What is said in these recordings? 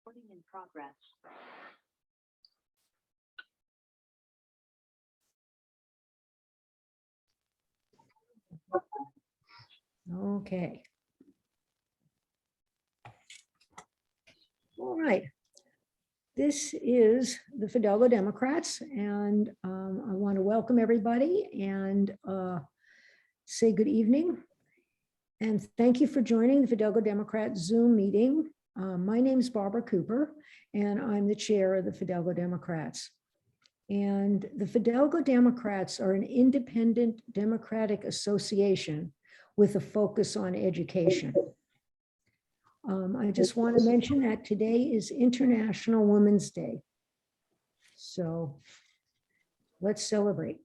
Recording in progress. Okay. All right. This is the Fidalgo Democrats, and I want to welcome everybody and say good evening. And thank you for joining the Fidalgo Democrats Zoom meeting. My name is Barbara Cooper, and I'm the chair of the Fidalgo Democrats. And the Fidalgo Democrats are an independent democratic association with a focus on education. I just want to mention that today is International Women's Day. So let's celebrate.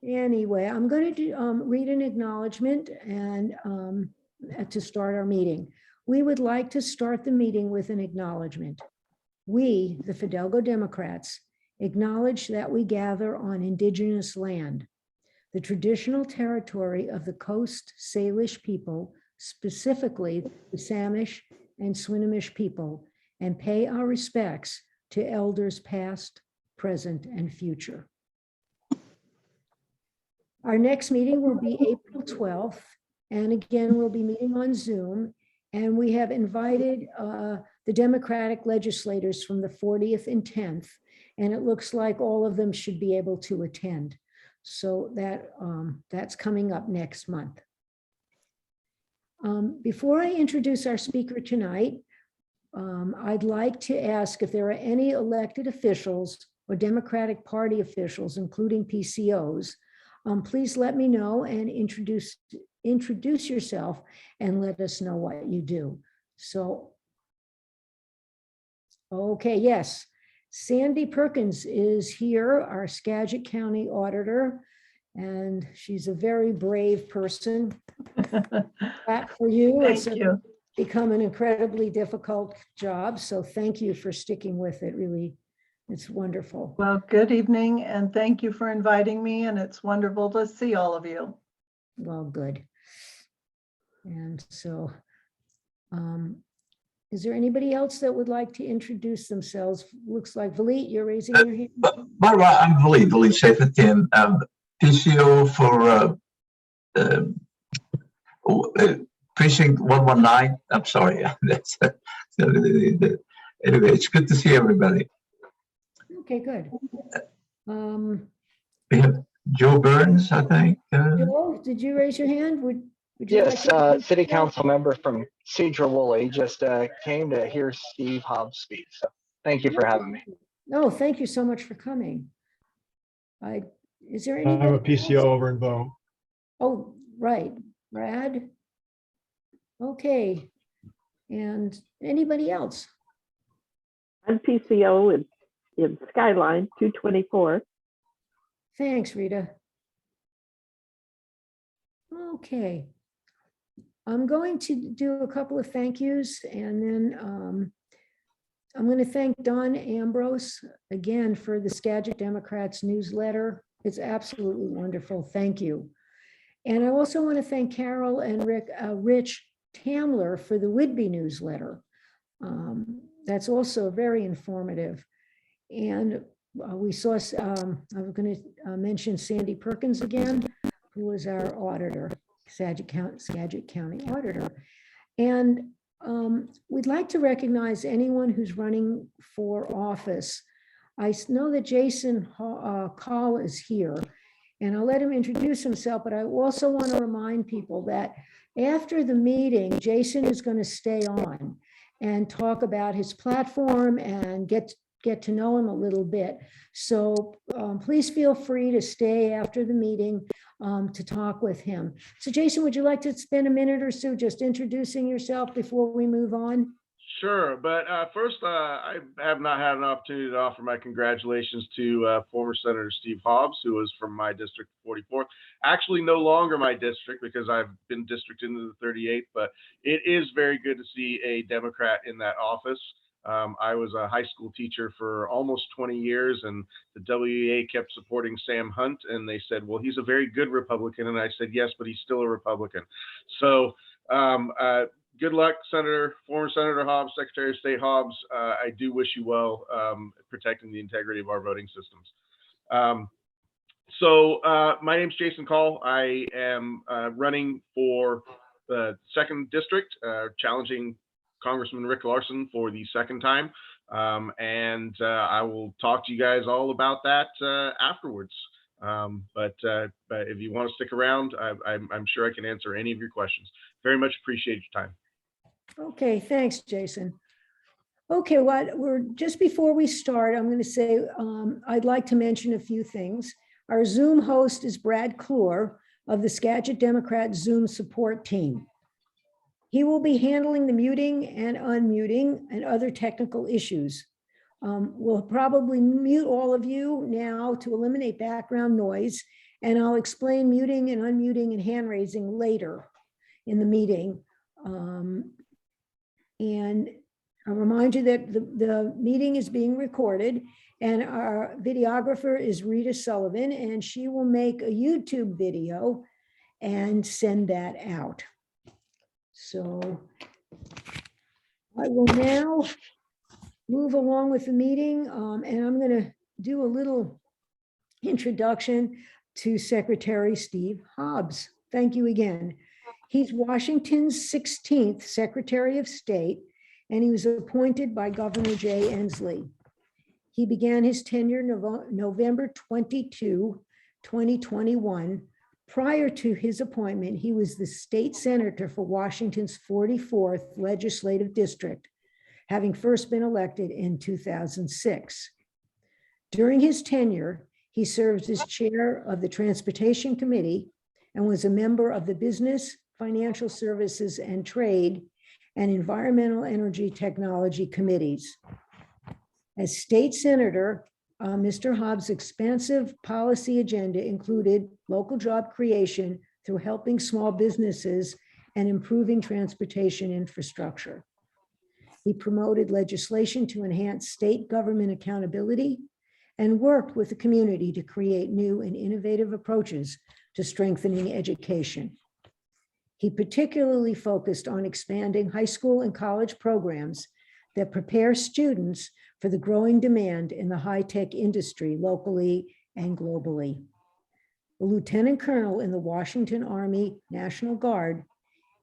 Anyway, I'm going to read an acknowledgement and to start our meeting. We would like to start the meeting with an acknowledgement. We, the Fidalgo Democrats, acknowledge that we gather on indigenous land, the traditional territory of the Coast Salish people, specifically the Samish and Swinomish people, and pay our respects to elders past, present, and future. Our next meeting will be April 12th, and again, we'll be meeting on Zoom, and we have invited the Democratic legislators from the 40th and 10th, and it looks like all of them should be able to attend. So that's coming up next month. Before I introduce our speaker tonight, I'd like to ask if there are any elected officials or Democratic Party officials, including PCOs, please let me know and introduce yourself and let us know what you do. So, okay, yes. Sandy Perkins is here, our Skagit County auditor, and she's a very brave person. Clap for you. Thank you. Become an incredibly difficult job, so thank you for sticking with it. Really, it's wonderful. Well, good evening, and thank you for inviting me, and it's wonderful to see all of you. Well, good. And so, is there anybody else that would like to introduce themselves? Looks like Valit, you're raising your hand. Barbara, I'm Valit Sefatin, PCO for precinct 119. I'm sorry. Anyway, it's good to see everybody. Okay, good. We have Joe Burns, I think. Joe, did you raise your hand? Would you Yes, like to city council member from Cedar Woolley just came to hear Steve Hobbs speak. So thank you for having me. No, thank you so much for coming. Is there any? I'm a PCO over in Bow. Oh, right, Brad. Okay, and anybody else? I'm PCO in Skyline 224. Thanks, Rita. Okay. I'm going to do a couple of thank yous, and then I'm going to thank Don Ambrose again for the Skagit Democrats newsletter. It's absolutely wonderful. Thank you. And I also want to thank Carol and Rich Tamler for the Whidbey newsletter. That's also very informative. And we saw, I'm going to mention Sandy Perkins again, who is our auditor, Skagit County auditor. And we'd like to recognize anyone who's running for office. I know that Jason Call is here, and I'll let him introduce himself, but I also want to remind people that after the meeting, Jason is going to stay on and talk about his platform and get to know him a little bit. So please feel free to stay after the meeting to talk with him. So Jason, would you like to spend a minute or so just introducing yourself before we move on? Sure, but first, I have not had an opportunity to offer my congratulations to former Senator Steve Hobbs, who was from my district 44. Actually, no longer my district because I've been districted into the 38th, but it is very good to see a Democrat in that office. I was a high school teacher for almost 20 years, and the WEA kept supporting Sam Hunt, and they said, well, he's a very good Republican. And I said, yes, but he's still a Republican. So good luck, former Senator Hobbs, Secretary of State Hobbs. I do wish you well, protecting the integrity of our voting systems. My name's Jason Call. I am running for the 2nd District, challenging Congressman Rick Larsen for the 2nd time. I will talk to you guys all about that afterwards. But if you want to stick around, I'm sure I can answer any of your questions. Very much appreciate your time. Okay, thanks, Jason. Okay, just before we start, I'm going to say I'd like to mention a few things. Our Zoom host is Brad Kloor of the Skagit Democrat Zoom support team. He will be handling the muting and unmuting and other technical issues. We'll probably mute all of you now to eliminate background noise, and I'll explain muting and unmuting and hand raising later in the meeting. And I'll remind you that the meeting is being recorded, and our videographer is Rita Sullivan, and she will make a YouTube video and send that out. So I will now move along with the meeting, and I'm going to do a little introduction to Secretary Steve Hobbs. Thank you again. He's Washington's 16th Secretary of State, and he was appointed by Governor Jay Inslee. He began his tenure November 22, 2021. Prior to his appointment, he was the state senator for Washington's 44th legislative district, having first been elected in 2006. During his tenure, he served as chair of the Transportation Committee and was a member of the Business, Financial Services and Trade and Environmental Energy Technology Committees. As state senator, Mr. Hobbs' expansive policy agenda included local job creation through helping small businesses and improving transportation infrastructure. He promoted legislation to enhance state government accountability and worked with the community to create new and innovative approaches to strengthening education. He particularly focused on expanding high school and college programs that prepare students for the growing demand in the high-tech industry locally and globally. A lieutenant colonel in the Washington Army National Guard,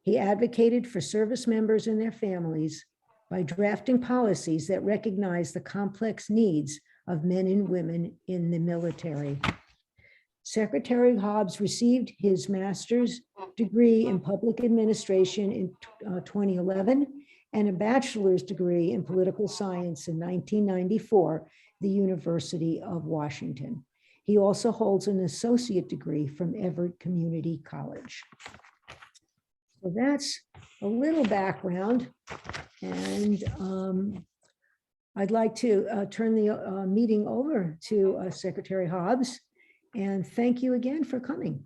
he advocated for service members and their families by drafting policies that recognize the complex needs of men and women in the military. Secretary Hobbs received his master's degree in public administration in 2011 and a bachelor's degree in political science in 1994, the University of Washington. He also holds an associate degree from Everett Community College. So that's a little background, and I'd like to turn the meeting over to Secretary Hobbs, and thank you again for coming.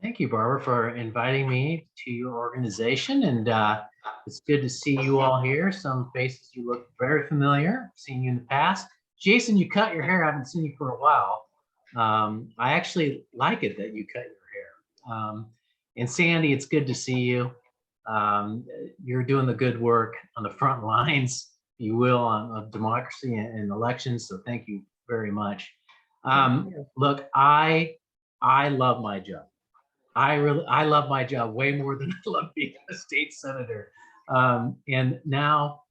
Thank you, Barbara, for inviting me to your organization, and it's good to see you all here. Some faces you look very familiar, seen you in the past. Jason, you cut your hair. I haven't seen you for a while. I actually like it that you cut your hair. And Sandy, it's good to see you. You're doing the good work on the front lines, if you will, of democracy and elections. So thank you very much. Look, I love my job. I love my job way more than I love being a state senator. And now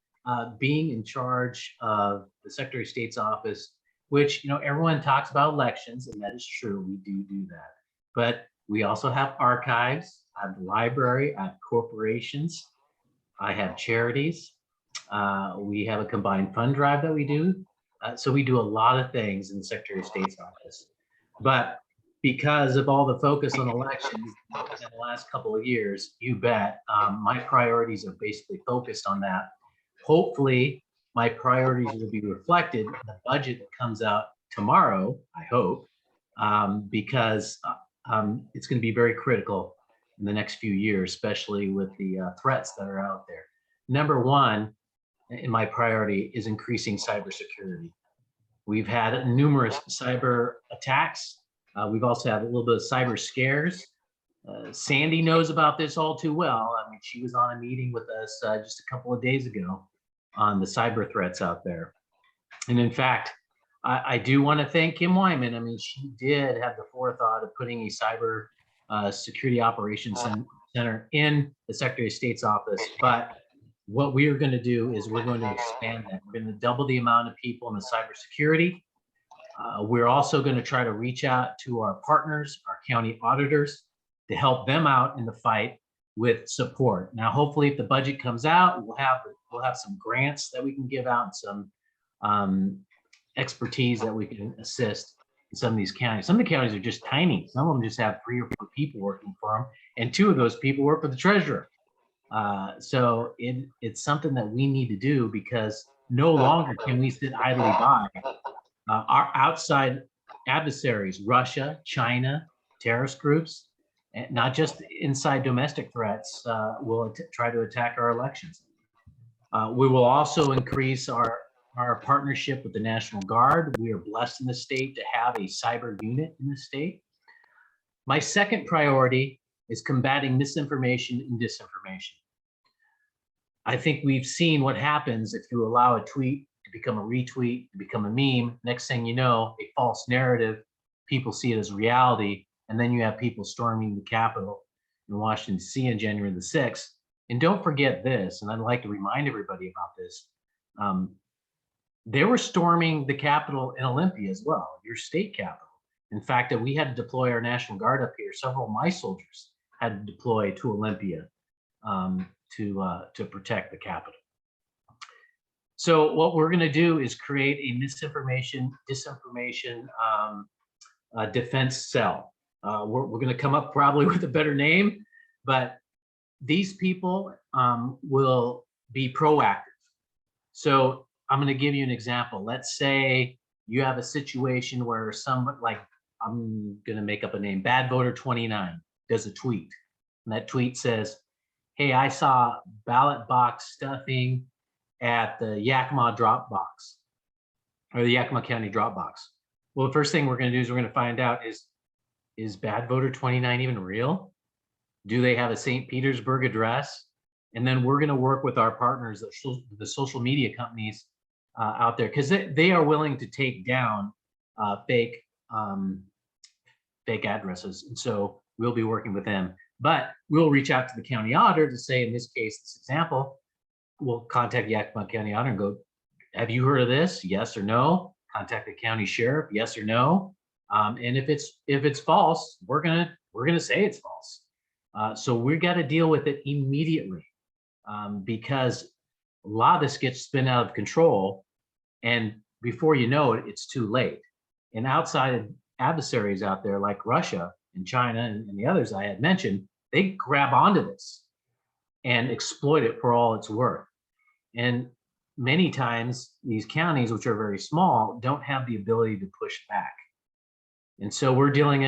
being in charge of the Secretary of State's office, which, you know, everyone talks about elections, and that is true, we do that. But we also have archives, I have the library, I have corporations, I have charities. We have a combined fund drive that we do. So we do a lot of things in the Secretary of State's office. But because of all the focus on elections in the last couple of years, you bet, my priorities are basically focused on that. Hopefully, my priorities will be reflected in the budget that comes out tomorrow, I hope, because it's going to be very critical in the next few years, especially with the threats that are out there. Number one in my priority is increasing cybersecurity. We've had numerous cyber attacks. We've also had a little bit of cyber scares. Sandy knows about this all too well. I mean, she was on a meeting with us just a couple of days ago on the cyber threats out there. And in fact, I do want to thank Kim Wyman. I mean, she did have the forethought of putting a cyber security operations center in the Secretary of State's office. But what we are going to do is we're going to expand that. We're going to double the amount of people in the cybersecurity. We're also going to try to reach out to our partners, our county auditors, to help them out in the fight with support. Now, hopefully, if the budget comes out, we'll have some grants that we can give out, and some expertise that we can assist in some of these counties. Some of the counties are just tiny. Some of them just have 3 or 4 people working for them, and 2 of those people work for the treasurer. So it's something that we need to do, because no longer can we sit idly by. Our outside adversaries, Russia, China, terrorist groups, and not just inside domestic threats, will try to attack our elections. We will also increase our partnership with the National Guard. We are blessed in the state to have a cyber unit in the state. My second priority is combating misinformation and disinformation. I think we've seen what happens if you allow a tweet to become a retweet, to become a meme. Next thing you know, a false narrative, people see it as reality, and then you have people storming the Capitol in Washington, D.C. on January the 6th. And don't forget this, and I'd like to remind everybody about this. They were storming the Capitol in Olympia as well, your state capital. In fact, that we had to deploy our National Guard up here. Several of my soldiers had to deploy to Olympia to protect the Capitol. So what we're going to do is create a misinformation, disinformation defense cell. We're going to come up probably with a better name, but these people will be proactive. So I'm going to give you an example. Let's say you have a situation where someone, like, I'm going to make up a name, Bad Voter 29 does a tweet. And that tweet says, hey, I saw ballot box stuffing at the Yakima drop box, or the Yakima County drop box. Well, the first thing we're going to do is we're going to find out, is Bad Voter 29 even real? Do they have a St. Petersburg address? And then we're going to work with our partners, the social media companies out there, because they are willing to take down fake addresses. And so we'll be working with them. But we'll reach out to the county auditor to say, in this case, this example, we'll contact Yakima County Auditor and go, have you heard of this? Yes or no? Contact the county sheriff, yes or no? And if it's false, we're gonna say it's false. So we got to deal with it immediately, because a lot of this gets spun out of control, and before you know it, it's too late. And outside adversaries out there like Russia and China and the others I had mentioned, they grab onto this and exploit it for all it's worth. And many times these counties, which are very small, don't have the ability to push back. And so we're dealing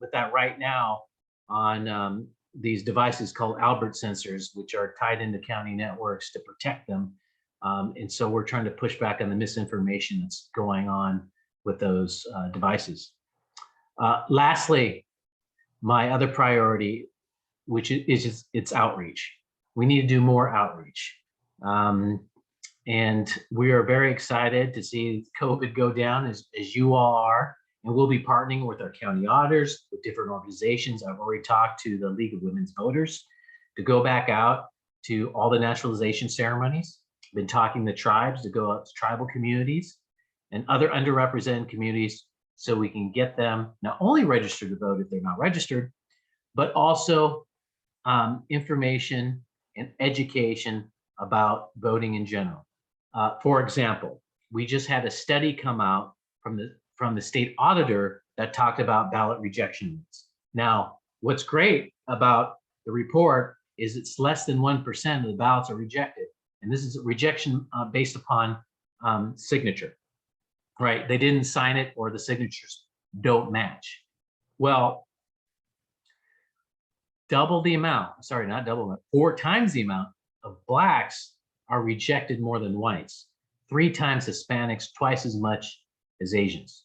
with that right now on these devices called Albert sensors, which are tied into county networks to protect them. And so we're trying to push back on the misinformation that's going on with those devices. Lastly, my other priority, which is it's outreach. We need to do more outreach. And we are very excited to see COVID go down, as you all are. And we'll be partnering with our county auditors, with different organizations. I've already talked to the League of Women's Voters to go back out to all the naturalization ceremonies. Been talking to tribes to go out to tribal communities and other underrepresented communities, so we can get them not only registered to vote if they're not registered, but also information and education about voting in general. For example, we just had a study come out from the state auditor that talked about ballot rejection rates. Now, what's great about the report is it's less than 1% of the ballots are rejected. And this is a rejection based upon signature, right? They didn't sign it, or the signatures don't match. Well, double the amount, sorry, not double, 4 times the amount of Blacks are rejected more than whites, 3 times Hispanics, twice as much as Asians.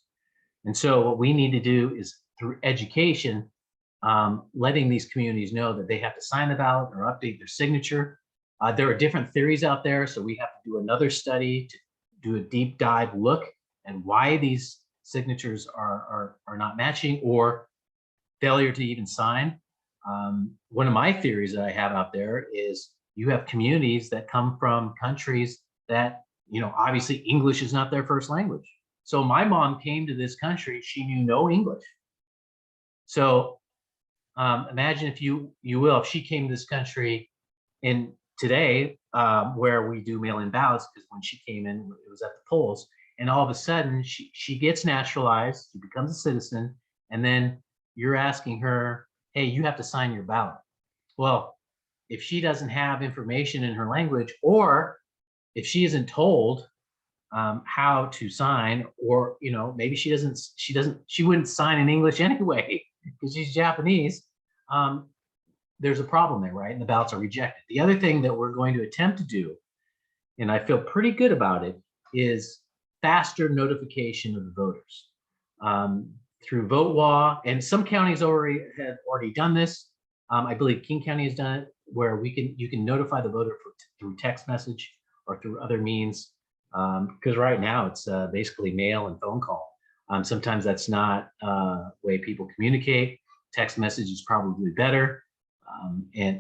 And so what we need to do is, through education, letting these communities know that they have to sign the ballot or update their signature. There are different theories out there, so we have to do another study to do a deep dive look at why these signatures are not matching or failure to even sign. One of my theories that I have out there is you have communities that come from countries that, obviously English is not their first language. So my mom came to this country, she knew no English. So imagine if you will, if she came to this country in today, where we do mail-in ballots, because when she came in, it was at the polls, and all of a sudden she gets naturalized, she becomes a citizen, and then you're asking her, hey, you have to sign your ballot. Well, if she doesn't have information in her language, or if she isn't told how to sign, or maybe she wouldn't sign in English anyway because she's Japanese, there's a problem there, right? And the ballots are rejected. The other thing that we're going to attempt to do, and I feel pretty good about it, is faster notification of the voters through VoteWaw, and some counties have already done this. I believe King County has done it, where you can notify the voter through text message or through other means, because right now it's basically mail and phone call. Sometimes that's not the way people communicate. Text message is probably better,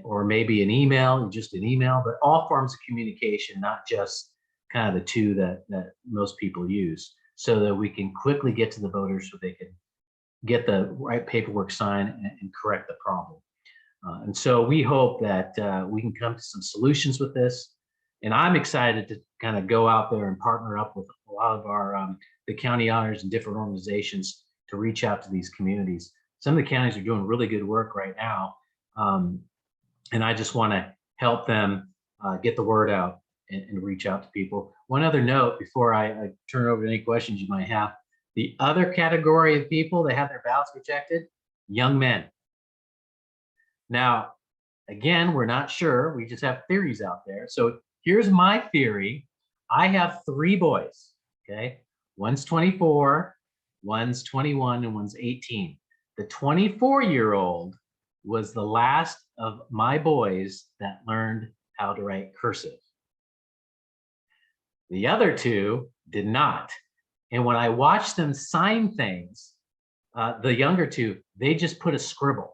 or maybe an email, just an email, but all forms of communication, not just kind of the two that most people use, so that we can quickly get to the voters so they can get the right paperwork signed and correct the problem. And so we hope that we can come to some solutions with this. And I'm excited to kind of go out there and partner up with a lot of our the county honors and different organizations to reach out to these communities. Some of the counties are doing really good work right now. And I just want to help them get the word out and reach out to people. One other note before I turn over to any questions you might have. The other category of people that have their ballots rejected, young men. Now, again, we're not sure. We just have theories out there. So here's my theory. I have 3 boys, okay? One's 24, one's 21, and one's 18. The 24-year-old was the last of my boys that learned how to write cursive. The other 2 did not. And when I watched them sign things, the younger 2, they just put a scribble,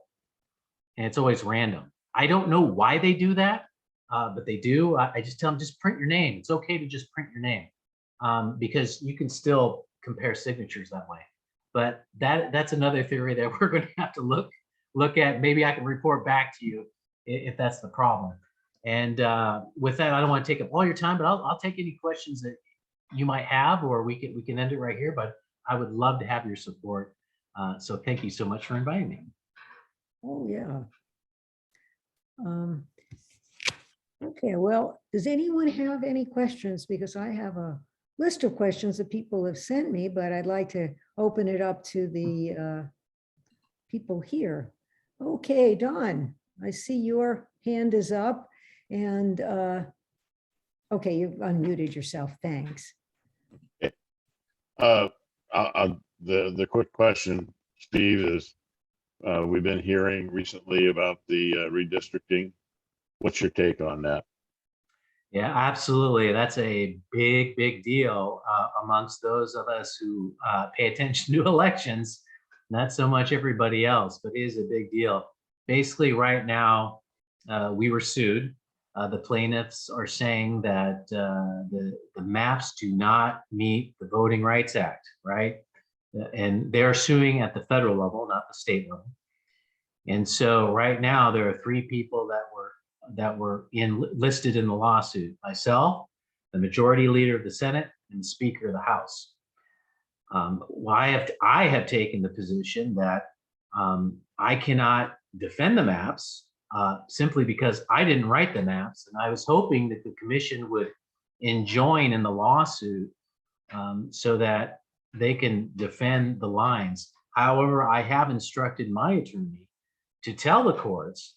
and it's always random. I don't know why they do that, but they do. I just tell them, just print your name. It's okay to just print your name, because you can still compare signatures that way. But that's another theory that we're going to have to look at. Maybe I can report back to you if that's the problem. And with that, I don't want to take up all your time, but I'll take any questions that you might have, or we can end it right here. But I would love to have your support. So thank you so much for inviting me. Oh, yeah. Okay, well, does anyone have any questions? Because I have a list of questions that people have sent me, but I'd like to open it up to the people here. Okay, Don, I see your hand is up, and okay, you've unmuted yourself. Thanks. The quick question, Steve, is we've been hearing recently about the redistricting. What's your take on that? Yeah, absolutely. That's a big deal amongst those of us who pay attention to elections. Not so much everybody else, but it is a big deal. Basically, right now, we were sued. The plaintiffs are saying that the maps do not meet the Voting Rights Act, right? And they're suing at the federal level, not the state level. And so right now there are 3 people that were listed in the lawsuit: myself, the majority leader of the Senate, and the Speaker of the House. I have taken the position that I cannot defend the maps simply because I didn't write the maps, and I was hoping that the commission would enjoin in the lawsuit so that they can defend the lines. However, I have instructed my attorney to tell the courts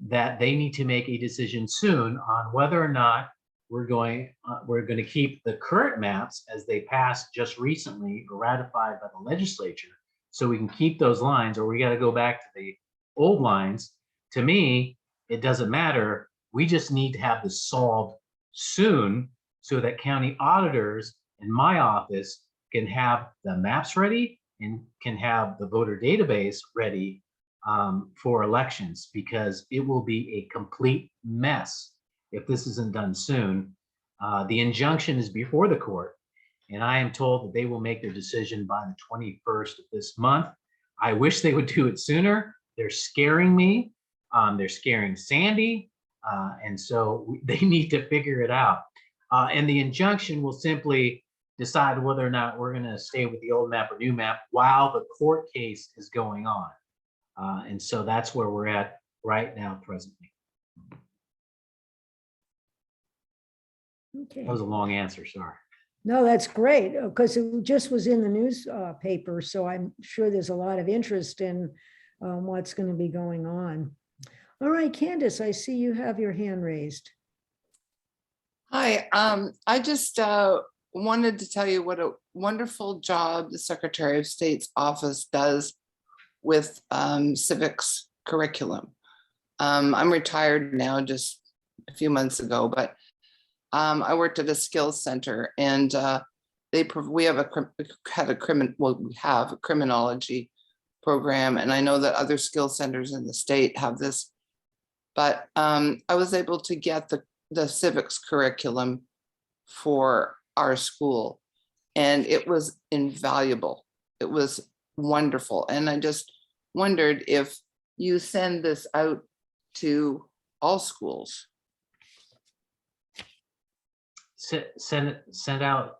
that they need to make a decision soon on whether or not we're going to keep the current maps as they passed just recently or ratified by the legislature, so we can keep those lines, or we got to go back to the old lines. To me, it doesn't matter. We just need to have this solved soon so that county auditors in my office can have the maps ready and can have the voter database ready for elections, because it will be a complete mess if this isn't done soon. The injunction is before the court, and I am told that they will make their decision by the 21st of this month. I wish they would do it sooner. They're scaring me. They're scaring Sandy. And so they need to figure it out. And the injunction will simply decide whether or not we're going to stay with the old map or new map while the court case is going on. And so that's where we're at right now, presently. Okay. That was a long answer, sorry. No, that's great, because it just was in the newspaper, so I'm sure there's a lot of interest in what's going to be going on. All right, Candace, I see you have your hand raised. Hi, I just wanted to tell you what a wonderful job the Secretary of State's office does with civics curriculum. I'm retired now, just a few months ago, but I worked at a skills center, and we have a criminology program, and I know that other skills centers in the state have this, but I was able to get the civics curriculum for our school, and it was invaluable. It was wonderful, and I just wondered if you send this out to all schools. Send out.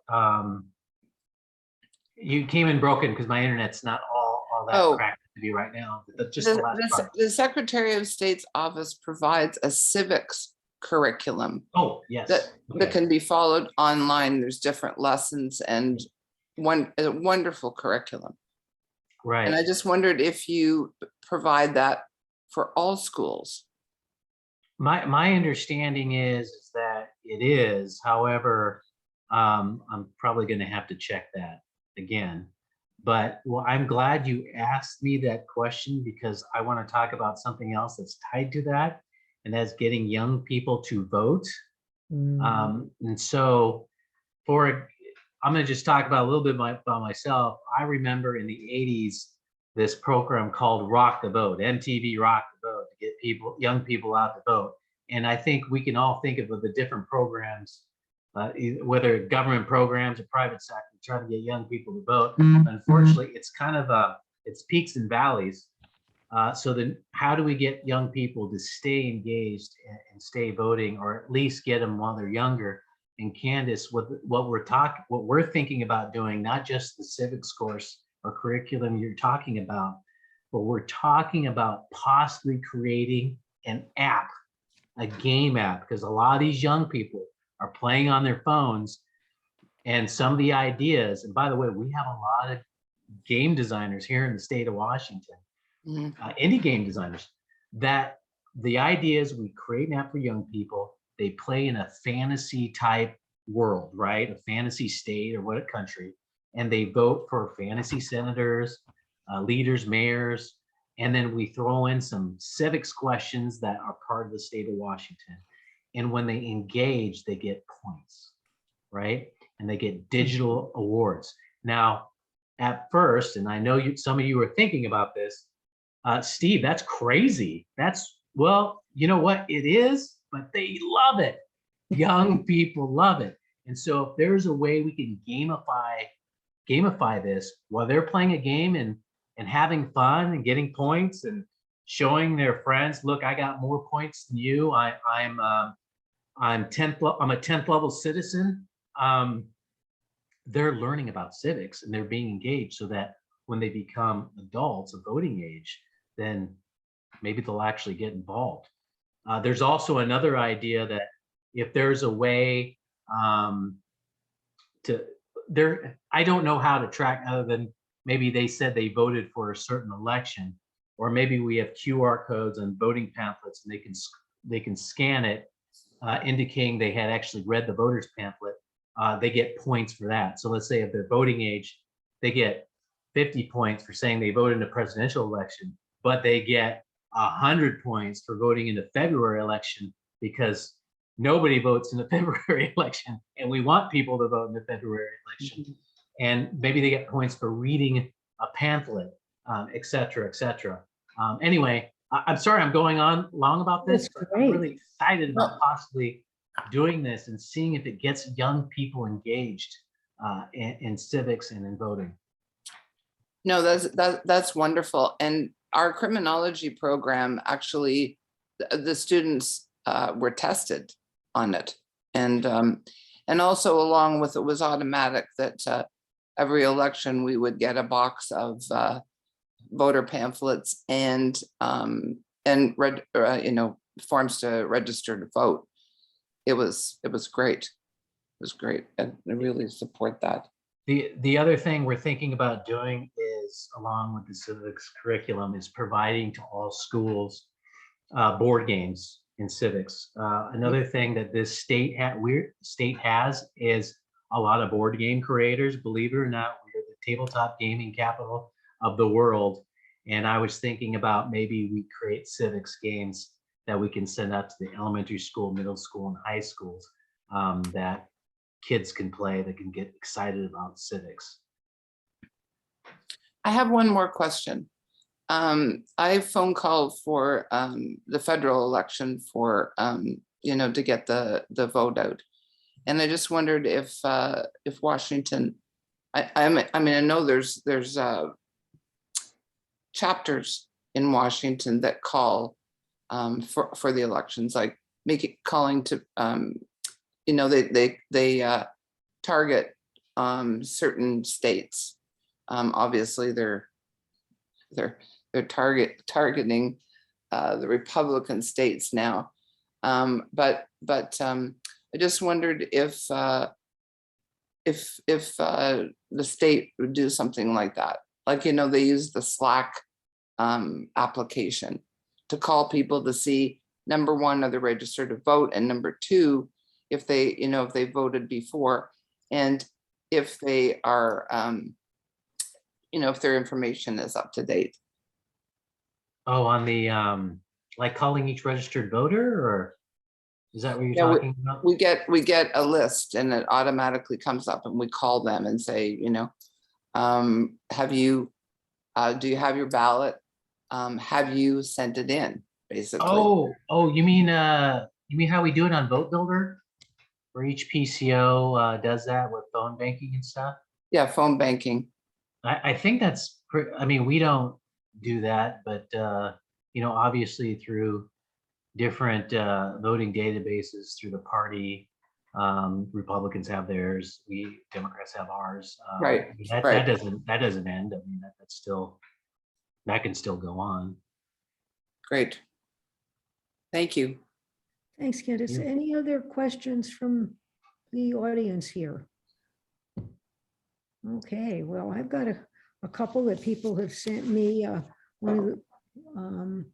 You came in broken because my internet's not all that cracked to be right now. But just the last part. The Secretary of State's office provides a civics curriculum. Oh, yes. That can be followed online. There's different lessons and a wonderful curriculum. Right. And I just wondered if you provide that for all schools. My understanding is that it is. However, I'm probably going to have to check that again. But well, I'm glad you asked me that question, because I want to talk about something else that's tied to that, and that's getting young people to vote. And so I'm going to just talk about a little bit about myself. I remember in the 80s, this program called Rock the Vote, MTV Rock the Vote, to get young people out to vote. And I think we can all think of the different programs, whether government programs or private sector, trying to get young people to vote. Unfortunately, it's kind of it's peaks and valleys. So then how do we get young people to stay engaged and stay voting, or at least get them while they're younger? And Candace, what we're thinking about doing, not just the civics course or curriculum you're talking about, but we're talking about possibly creating an app, a game app, because a lot of these young people are playing on their phones. And some of the ideas, and by the way, we have a lot of game designers here in the state of Washington, indie game designers, that the idea is we create an app for young people. They play in a fantasy type world, right? A fantasy state or what a country, and they vote for fantasy senators, leaders, mayors, and then we throw in some civics questions that are part of the state of Washington. And when they engage, they get points, right? And they get digital awards. Now, at first, and I know some of you are thinking about this, Steve, that's crazy. Well, you know what? It is, but they love it. Young people love it. And so if there's a way we can gamify this while they're playing a game and having fun and getting points and showing their friends, look, I got more points than you. I'm a 10th level citizen. They're learning about civics and they're being engaged, so that when they become adults of voting age, then maybe they'll actually get involved. There's also another idea that if there's a way I don't know how to track, other than maybe they said they voted for a certain election, or maybe we have QR codes on voting pamphlets and they can scan it, indicating they had actually read the voter's pamphlet. They get points for that. So let's say if they're voting age, they get 50 points for saying they voted in a presidential election, but they get 100 points for voting in the February election because nobody votes in the February election, and we want people to vote in the February election. And maybe they get points for reading a pamphlet, et cetera, et cetera. Anyway, I'm sorry I'm going on long about this, That's but I'm great. really excited about possibly doing this and seeing if it gets young people engaged in civics and in voting. No, that's wonderful. And our criminology program, actually, the students were tested on it. And also along with it was automatic that every election we would get a box of voter pamphlets and forms to register to vote. It was great. It was great. And I really support that. The other thing we're thinking about doing is, along with the civics curriculum, is providing to all schools board games in civics. Another thing that this state has is a lot of board game creators. Believe it or not, we're the tabletop gaming capital of the world. And I was thinking about maybe we create civics games that we can send out to the elementary school, middle school, and high schools that kids can play, that can get excited about civics. I have one more question. I phone called for the federal election for to get the vote out, and I just wondered if Washington, I mean I know there's chapters in Washington that call for the elections, like calling to they target certain states. Obviously they're targeting the Republican states now. But I just wondered if the state would do something like that. Like, they use the Slack application to call people to see, number one, are they registered to vote? And number two, if they, if they voted before, and if they are, if their information is up to date. Oh, on the like calling each registered voter, or is that what you're Yeah, talking about? We get a list and it automatically comes up, and we call them and say, have you, do you have your ballot? Have you sent it in, basically? Oh, you mean how we do it on Vote Builder, where each PCO does that with phone banking and stuff? Yeah, phone banking. I think that's I mean, we don't do that, but obviously through different voting databases through the party, Republicans have theirs, we Democrats have ours. Right, That right. doesn't end. I mean, that can still go on. Great. Thank you. Thanks, Candace. Yeah. Any other questions from the audience here? Okay, well, I've got a couple that people have sent me. One of the,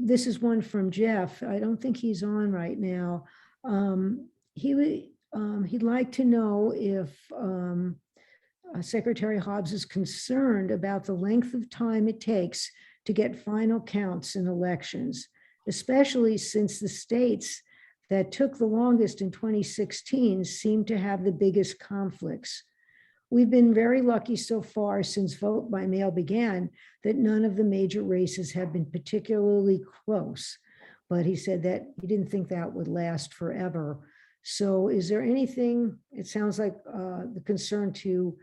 this is one from Jeff. I don't think he's on right now. He'd like to know if Secretary Hobbs is concerned about the length of time it takes to get final counts in elections, especially since the states that took the longest in 2016 seem to have the biggest conflicts. We've been very lucky so far since vote by mail began that none of the major races have been particularly close. But he said that he didn't think that would last forever. So is there anything, it sounds like the concern to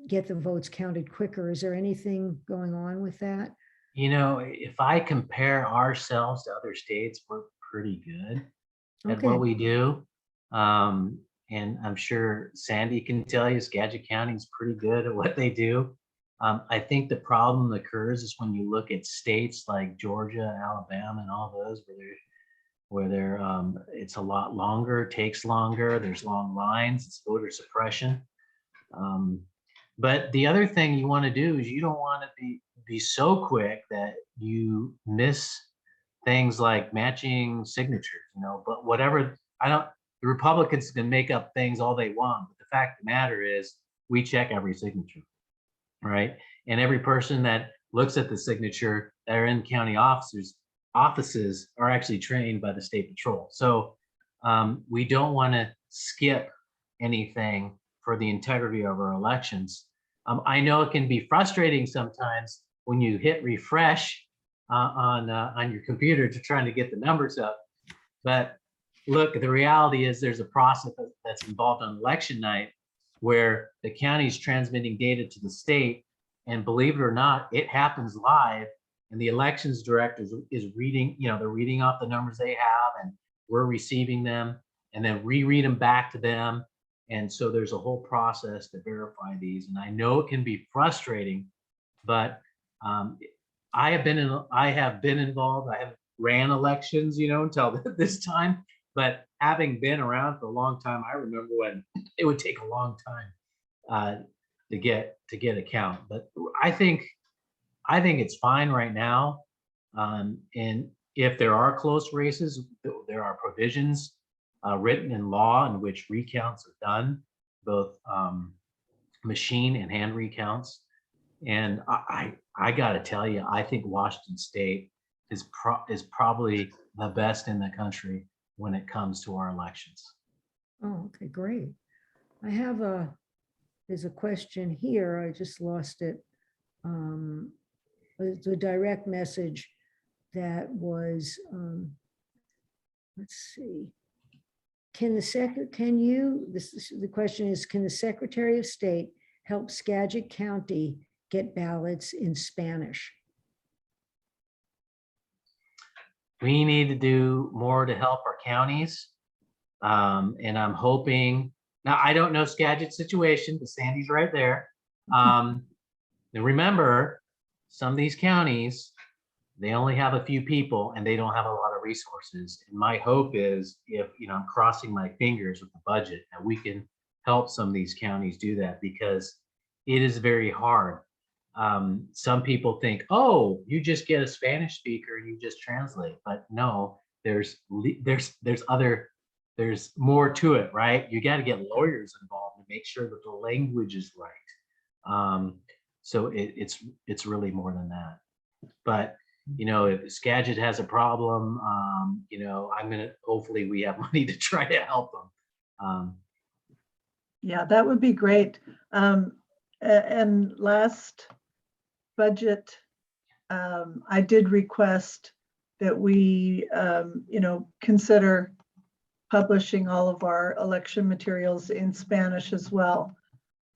get the votes counted quicker. Is there anything going on with that? If I compare ourselves to other states, we're pretty good at Okay. what we do. And I'm sure Sandy can tell you Skagit County is pretty good at what they do. I think the problem occurs is when you look at states like Georgia, Alabama, and all those where it's a lot longer, takes longer, there's long lines, it's voter suppression. But the other thing you want to do is you don't want to be so quick that you miss things like matching signatures, but whatever, the Republicans can make up things all they want, but the fact of the matter is we check every signature, right? And every person that looks at the signature that are in county offices are actually trained by the state patrol. So we don't want to skip anything for the integrity of our elections. I know it can be frustrating sometimes when you hit refresh on your computer to trying to get the numbers up. But look, the reality is there's a process that's involved on election night where the county's transmitting data to the state, and believe it or not, it happens live, and the elections director is reading, they're reading off the numbers they have, and we're receiving them and then reread them back to them. And so there's a whole process to verify these. And I know it can be frustrating, but I have been involved. I haven't ran elections, until this time, but having been around for a long time, I remember when it would take a long time to get a count. But I think it's fine right now. And if there are close races, there are provisions written in law in which recounts are done, both machine and hand recounts. And I got to tell you, I think Washington State is probably the best in the country when it comes to our elections. Oh, okay, great. There's a question here. I just lost it. It's a direct message that was, let's see. The question is, can the Secretary of State help Skagit County get ballots in Spanish? We need to do more to help our counties. And I'm hoping, now I don't know Skagit's situation, but Sandy's right there. And remember, some of these counties, they only have a few people and they don't have a lot of resources. And my hope is, if I'm crossing my fingers with the budget, that we can help some of these counties do that, because it is very hard. Some people think, oh, you just get a Spanish speaker and you just translate, but no, there's more to it, right? You got to get lawyers involved to make sure that the language is right. So it's really more than that. But if Skagit has a problem, hopefully we have money to try to help them. Yeah, that would be great. And last budget, I did request that we, consider publishing all of our election materials in Spanish as well.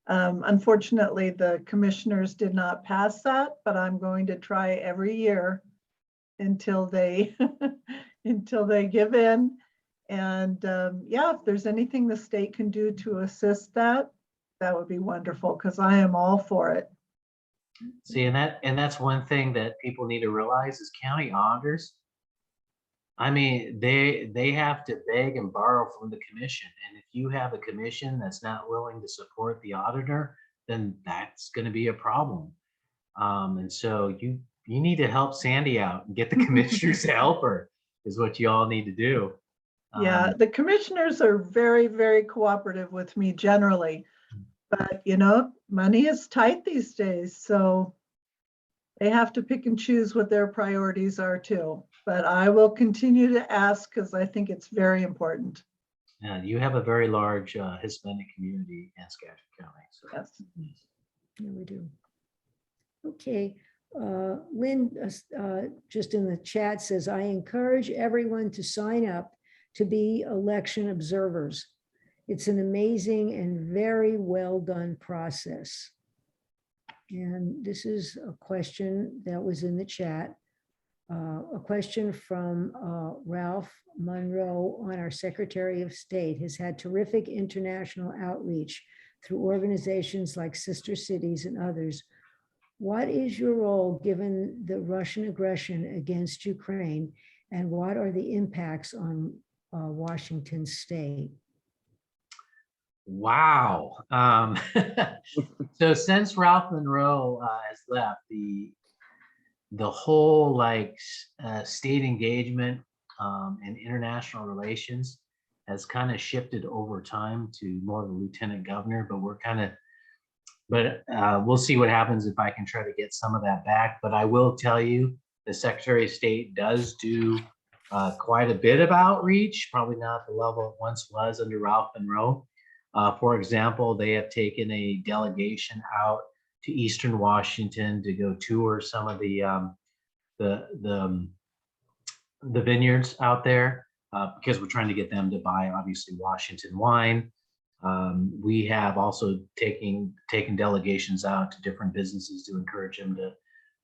Unfortunately, the commissioners did not pass that, but I'm going to try every year until they give in. And yeah, if there's anything the state can do to assist that would be wonderful, because I am all for it. See, and that's one thing that people need to realize is county auditors. I mean, they have to beg and borrow from the commission. And if you have a commission that's not willing to support the auditor, then that's going to be a problem. And so you need to help Sandy out and get the commissioners to help her, is what you all need to do. Yeah, the commissioners are very, very cooperative with me generally, but money is tight these days, so they have to pick and choose what their priorities are too. But I will continue to ask, because I think it's very important. Yeah, you have a very large Hispanic community in Skagit County. So. Yes. Yeah, we do. Okay, Lynn, just in the chat says, I encourage everyone to sign up to be election observers. It's an amazing and very well done process. And this is a question that was in the chat. A question from Ralph Monroe on our Secretary of State has had terrific international outreach through organizations like Sister Cities and others. What is your role given the Russian aggression against Ukraine, and what are the impacts on Washington State? Wow. So since Ralph Monroe has left, the whole state engagement and international relations has kind of shifted over time to more of the lieutenant governor, but we're kind of but we'll see what happens if I can try to get some of that back. But I will tell you, the Secretary of State does do quite a bit of outreach, probably not the level it once was under Ralph Monroe. For example, they have taken a delegation out to Eastern Washington to go tour some of the vineyards out there because we're trying to get them to buy, obviously, Washington wine. We have also taken delegations out to different businesses to encourage them to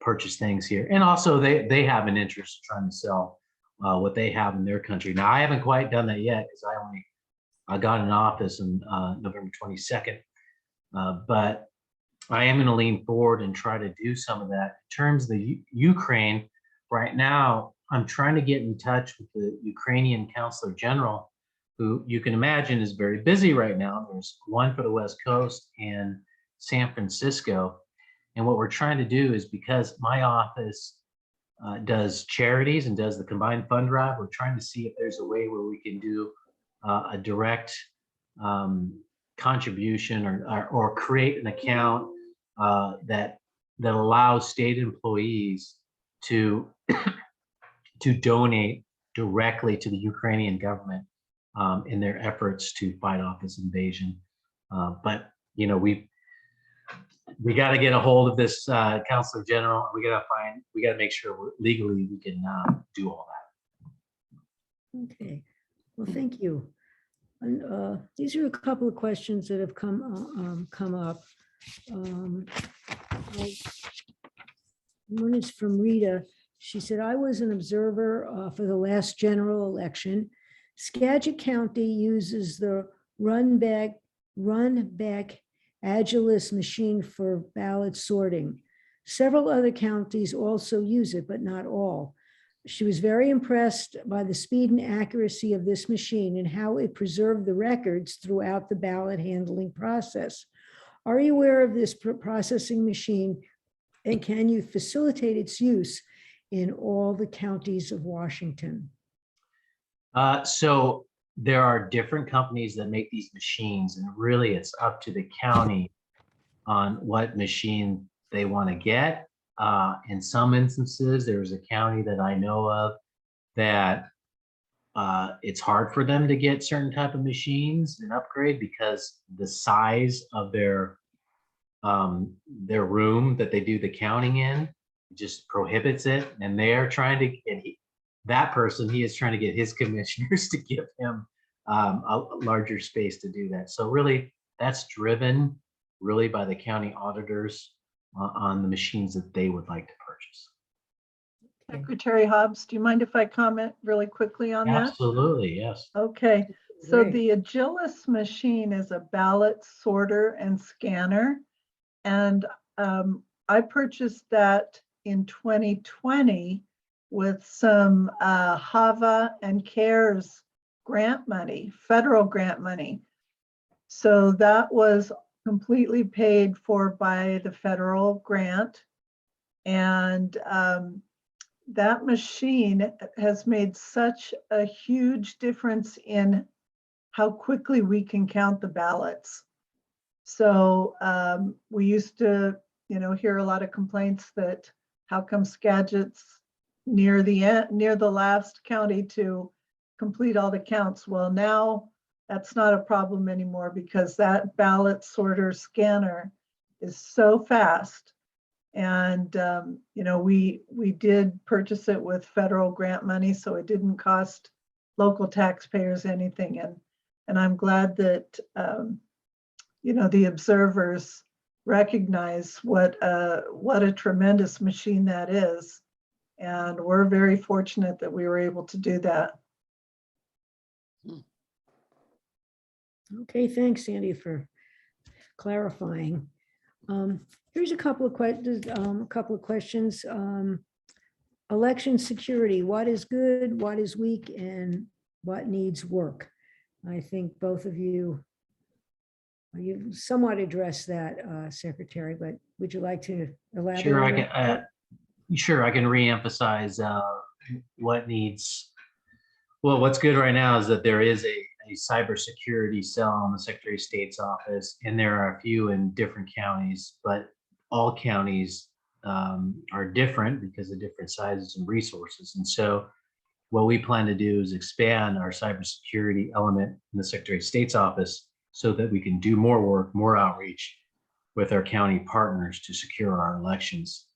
purchase things here. And also they have an interest in trying to sell what they have in their country. Now, I haven't quite done that yet because I got in office on November 22nd. But I am going to lean forward and try to do some of that. In terms of the Ukraine, right now, I'm trying to get in touch with the Ukrainian Counselor General, who you can imagine is very busy right now. There's one for the West Coast and San Francisco. And what we're trying to do is, because my office does charities and does the combined fund drive, we're trying to see if there's a way where we can do a direct contribution or create an account that allows state employees to donate directly to the Ukrainian government in their efforts to fight off this invasion. But you know, we got to get a hold of this Counselor General. We got to make sure legally we can do all that. Okay, well, thank you. And these are a couple of questions that have come up. One is from Rita. She said, I was an observer for the last general election. Skagit County uses the run back Agilus machine for ballot sorting. Several other counties also use it, but not all. She was very impressed by the speed and accuracy of this machine and how it preserved the records throughout the ballot handling process. Are you aware of this processing machine, and can you facilitate its use in all the counties of Washington? So there are different companies that make these machines, and really it's up to the county on what machine they want to get. In some instances, there's a county that I know of that it's hard for them to get certain type of machines and upgrade because the size of their room that they do the counting in just prohibits it. And they are trying to get he is trying to get his commissioners to give him a larger space to do that. So really, that's driven really by the county auditors on the machines that they would like to purchase. Secretary Hobbs, do you mind if I comment really quickly on that? Absolutely, yes. Okay, so Great. the Agilus machine is a ballot sorter and scanner. And I purchased that in 2020 with some HAVA and CARES grant money, federal grant money. So that was completely paid for by the federal grant. And that machine has made such a huge difference in how quickly we can count the ballots. So we used to, hear a lot of complaints that how come Skagit's near the last county to complete all the counts. Well, now that's not a problem anymore because that ballot sorter scanner is so fast. And, we did purchase it with federal grant money, so it didn't cost local taxpayers anything. And I'm glad that, the observers recognize what a tremendous machine that is. And we're very fortunate that we were able to do that. Okay, thanks, Sandy, for clarifying. Here's a couple of questions. Election security, what is good, what is weak, and what needs work? I think both of you somewhat addressed that, Secretary, but would you like to elaborate? Sure, I can reemphasize what needs. Well, what's good right now is that there is a cybersecurity cell in the Secretary of State's office, and there are a few in different counties, but all counties are different because of different sizes and resources. And so what we plan to do is expand our cybersecurity element in the Secretary of State's office so that we can do more work, more outreach with our county partners to secure our elections.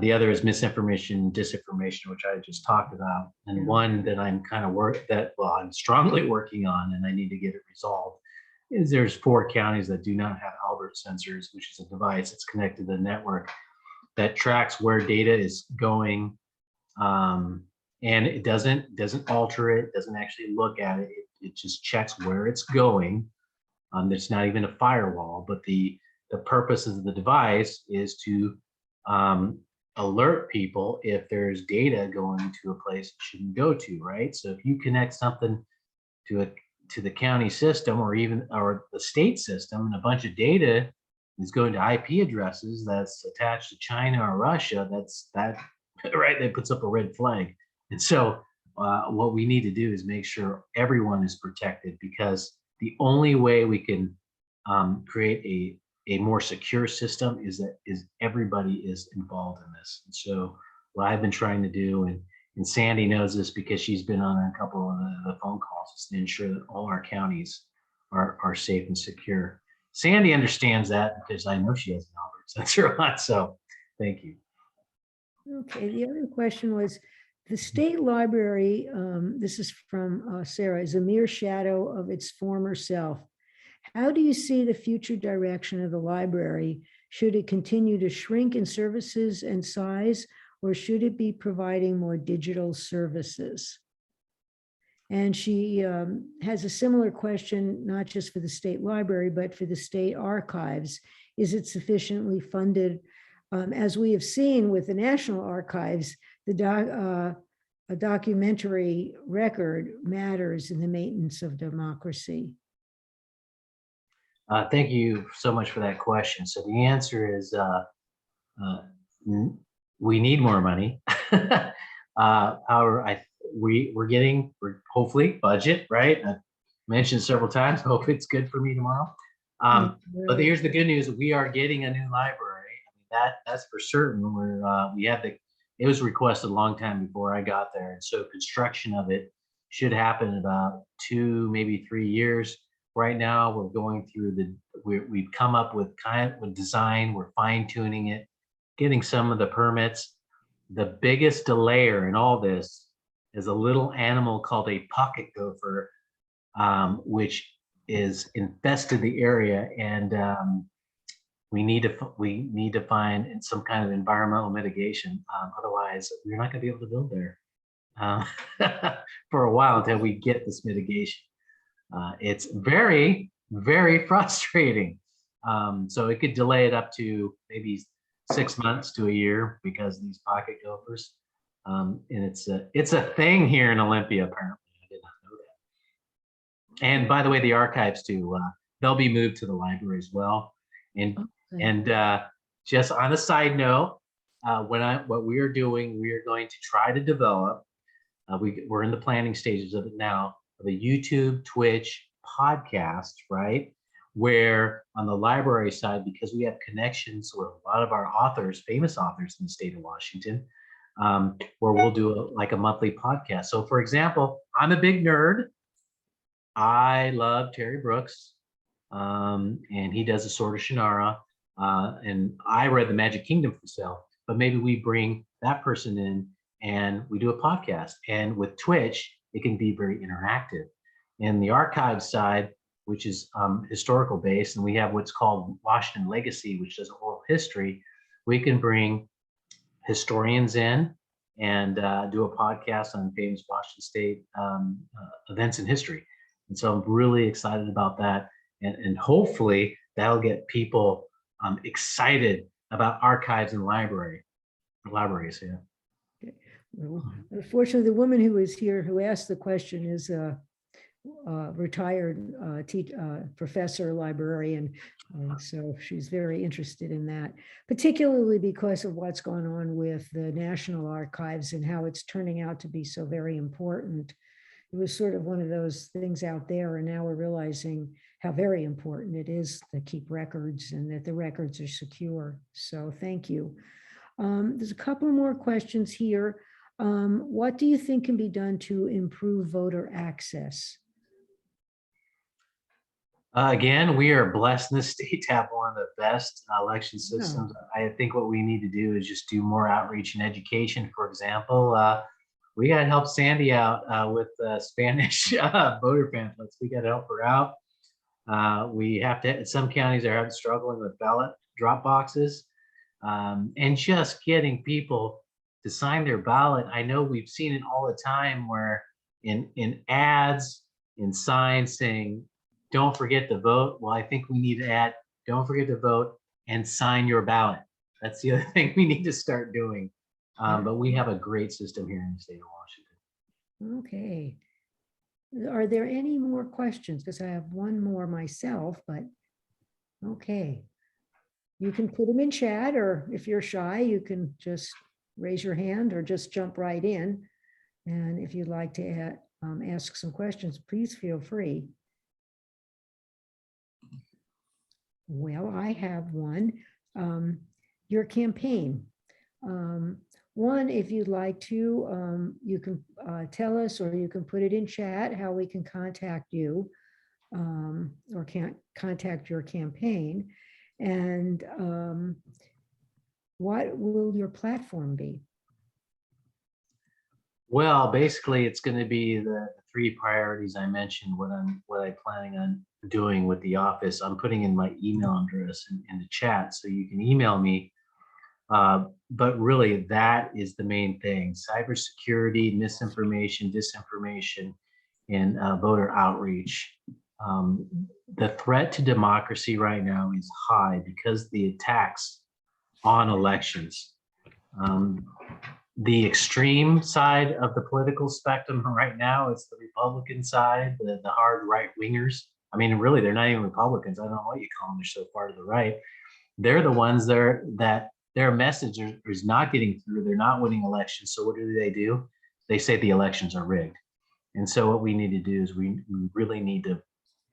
The other is misinformation, disinformation, which I just talked about. And one that I'm I'm strongly working on, and I need to get it resolved, is there's 4 counties that do not have Albert sensors, which is a device that's connected to the network that tracks where data is going. And it doesn't alter it, doesn't actually look at it. It just checks where it's going. There's not even a firewall, but the purpose of the device is to alert people if there's data going to a place it shouldn't go to, right? So if you connect something to the county system or the state system, and a bunch of data is going to IP addresses that's attached to China or Russia, that right, that puts up a red flag. And so what we need to do is make sure everyone is protected, because the only way we can create a more secure system is everybody is involved in this. And so what I've been trying to do, and Sandy knows this because she's been on a couple of the phone calls, is to ensure that all our counties are safe and secure. Sandy understands that because I know she has an Albert sensor on, so thank you. Okay, the other question was, the state library, this is from Sarah, is a mere shadow of its former self. How do you see the future direction of the library? Should it continue to shrink in services and size, or should it be providing more digital services? And she has a similar question, not just for the state library, but for the state archives. Is it sufficiently funded? As we have seen with the National Archives, a documentary record matters in the maintenance of democracy. Thank you so much for that question. So the answer is we need more money. However, we're hopefully budget, right? I mentioned several times, hope it's good for me tomorrow. But here's the good news: we are getting a new library. I mean, that's for certain. It was requested a long time before I got there, and so construction of it should happen in about 2, maybe 3 years. Right now, we're going through we've come up with design. We're fine tuning it, getting some of the permits. The biggest delayer in all this is a little animal called a pocket gopher, which is infested the area, and we need to find some kind of environmental mitigation. Otherwise, we're not going to be able to build there for a while until we get this mitigation. It's very, very frustrating. So it could delay it up to maybe 6 months to a year because of these pocket gophers. And it's a thing here in Olympia, apparently. I did not know that. And by the way, the archives too, they'll be moved to the library as well. And just on a side note, what we are doing, we are going to try to develop, we're in the planning stages of it now, of a YouTube, Twitch podcast, right? Where on the library side, because we have connections with a lot of our authors, famous authors in the state of Washington, where we'll do a monthly podcast. So for example, I'm a big nerd. I love Terry Brooks, and he does a Sword of Shannara, and I read The Magic Kingdom for sale, but maybe we bring that person in and we do a podcast. And with Twitch, it can be very interactive. And the archive side, which is historical based, and we have what's called Washington Legacy, which does oral history, we can bring historians in and do a podcast on famous Washington State events in history. And so I'm really excited about that. And hopefully that'll get people excited about archives and libraries. Yeah. Well, unfortunately, the woman who is here who asked the question is a retired professor, librarian. So she's very interested in that, particularly because of what's going on with the National Archives and how it's turning out to be so very important. it was sort of one of those things out there, and now we're realizing how very important it is to keep records and that the records are secure. So thank you. There's a couple more questions here. What do you think can be done to improve voter access? Again, we are blessed in the state to have one of the best election systems. I think what we need to do is just do more outreach and education. For example, we got to help Sandy out with Spanish voter pamphlets. We got to help her out. We have to, some counties are struggling with ballot drop boxes, and just getting people to sign their ballot. I know we've seen it all the time where in ads, in signs saying, don't forget to vote. Well, I think we need to add, don't forget to vote and sign your ballot. That's the other thing we need to start doing. But we have a great system here in the state of Washington. Okay. Are there any more questions? Because I have one more myself, but okay. You can put them in chat, or if you're shy, you can just raise your hand or just jump right in. And if you'd like to ask some questions, please feel free. Well, I have one. Your campaign. One, if you'd like to, you can tell us, or you can put it in chat how we can contact you, or can't contact your campaign. And what will your platform be? Well, basically, it's going to be the three priorities I mentioned. What I'm planning on doing with the office. I'm putting in my email address in the chat, so you can email me. But really, that is the main thing: cybersecurity, misinformation, disinformation, and voter outreach. The threat to democracy right now is high because the attacks on elections. The extreme side of the political spectrum right now is the Republican side, the hard right wingers. I mean, really, they're not even Republicans. I don't know what you call them. They're so far to the right. They're the ones that their message is not getting through. They're not winning elections. So what do? They say the elections are rigged. And so what we need to do is we really need to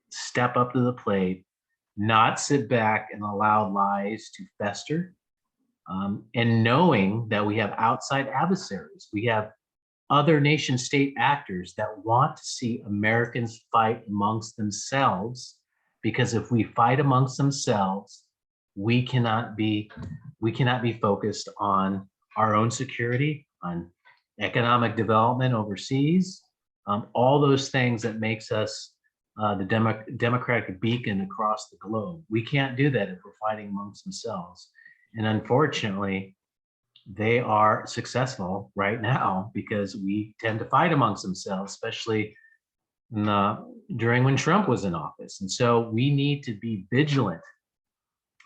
step up to the plate, not sit back and allow lies to fester. And knowing that we have outside adversaries, we have other nation state actors that want to see Americans fight amongst themselves, because if we fight amongst themselves, we cannot be focused on our own security, on economic development overseas, all those things that makes us the democratic beacon across the globe. We can't do that if we're fighting amongst themselves. And unfortunately, they are successful right now because we tend to fight amongst themselves, especially during when Trump was in office. And so we need to be vigilant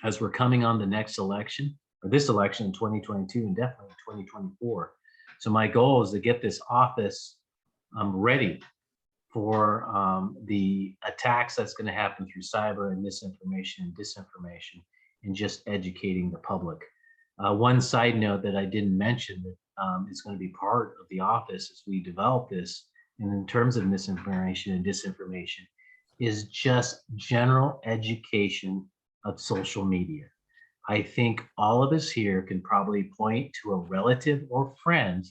as we're coming on the next election, or this election in 2022 and definitely 2024. So my goal is to get this office ready for the attacks that's going to happen through cyber and misinformation and disinformation, and just educating the public. One side note that I didn't mention that is going to be part of the office as we develop this, and in terms of misinformation and disinformation, is just general education of social media. I think all of us here can probably point to a relative or friend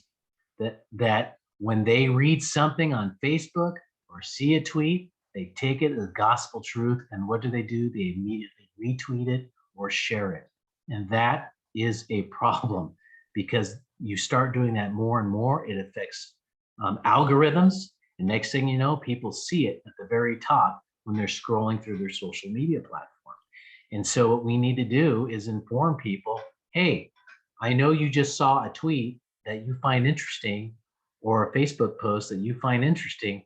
that when they read something on Facebook or see a tweet, they take it as gospel truth, and what do? They immediately retweet it or share it. And that is a problem, because you start doing that more and more, it affects algorithms. And next thing you know, people see it at the very top when they're scrolling through their social media platform. And so what we need to do is inform people, hey, I know you just saw a tweet that you find interesting, or a Facebook post that you find interesting,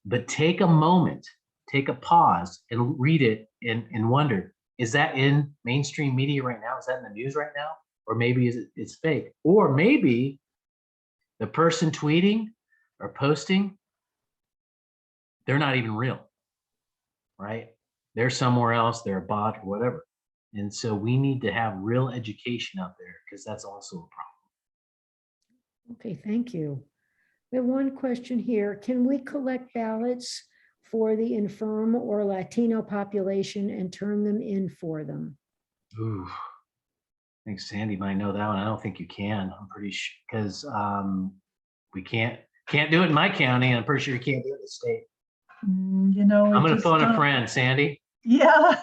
but take a moment, take a pause and read it and wonder, is that in mainstream media right now? Is that in the news right now? Or maybe it's fake? Or maybe the person tweeting or posting, they're not even real, right? They're somewhere else, they're a bot or whatever. And so we need to have real education out there, because that's also a problem. Okay, thank you. We have one question here. Can we collect ballots for the infirm or Latino population and turn them in for them? Ooh, I think Sandy might know that one. I don't think you can. I'm pretty sure because we can't do it in my county, and I'm pretty sure you can't do it in the state. You know, we I'm gonna just phone a don't- friend, Sandy. Yeah,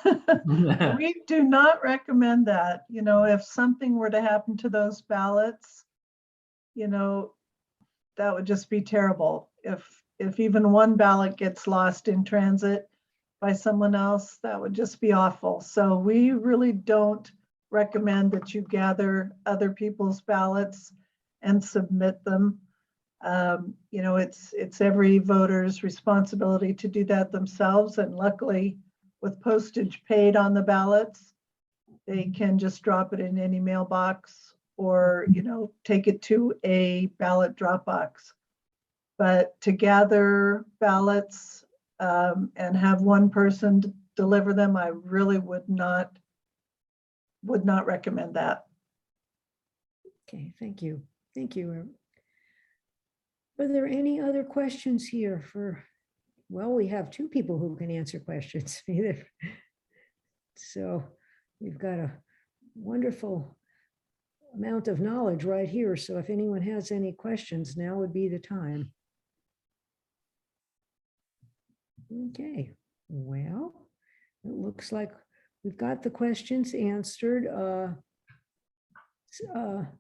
we do not recommend that. You know, if something were to happen to those ballots, you know, that would just be terrible. If even one ballot gets lost in transit by someone else, that would just be awful. So we really don't recommend that you gather other people's ballots and submit them. You know, it's every voter's responsibility to do that themselves. And luckily, with postage paid on the ballots, they can just drop it in any mailbox or, you know, take it to a ballot drop box. But to gather ballots and have one person deliver them, I really would not recommend that. Okay, thank you. Thank you. Are there any other questions here for, well, we have two people who can answer questions. So we've got a wonderful amount of knowledge right here. So if anyone has any questions, now would be the time. Okay, well, it looks like we've got the questions answered.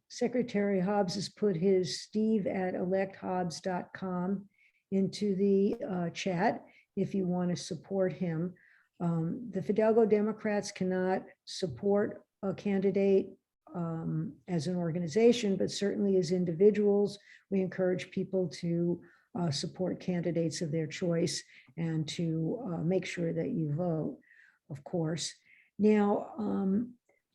Secretary Hobbs has put his steve@electhobbs.com into the chat if you want to support him. The Fidalgo Democrats cannot support a candidate as an organization, but certainly as individuals, we encourage people to support candidates of their choice and to make sure that you vote, of course. Now,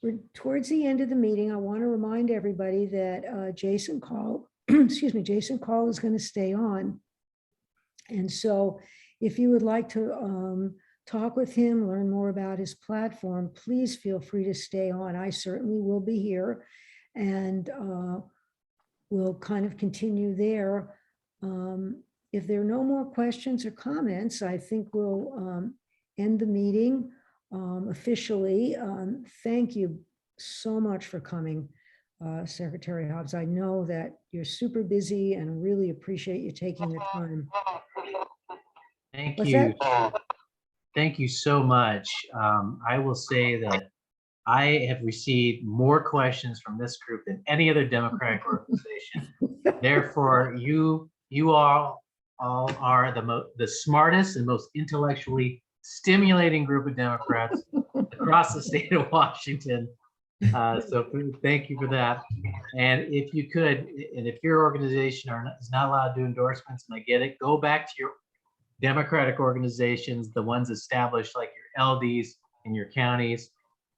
we're towards the end of the meeting. I want to remind everybody that Jason Call, excuse me, Jason Call is going to stay on. And so if you would like to talk with him, learn more about his platform, please feel free to stay on. I certainly will be here, and we'll kind of continue there. If there are no more questions or comments, I think we'll end the meeting officially. Thank you so much for coming, Secretary Hobbs. I know that you're super busy and really appreciate you taking the time. Thank What's you. that? Thank you so much. I will say that I have received more questions from this group than any other Democratic organization. Therefore, you all are the smartest and most intellectually stimulating group of Democrats across the state of Washington. So thank you for that. And if you could, and if your organization is not allowed to do endorsements, and I get it, go back to your Democratic organizations, the ones established like your LDs in your counties,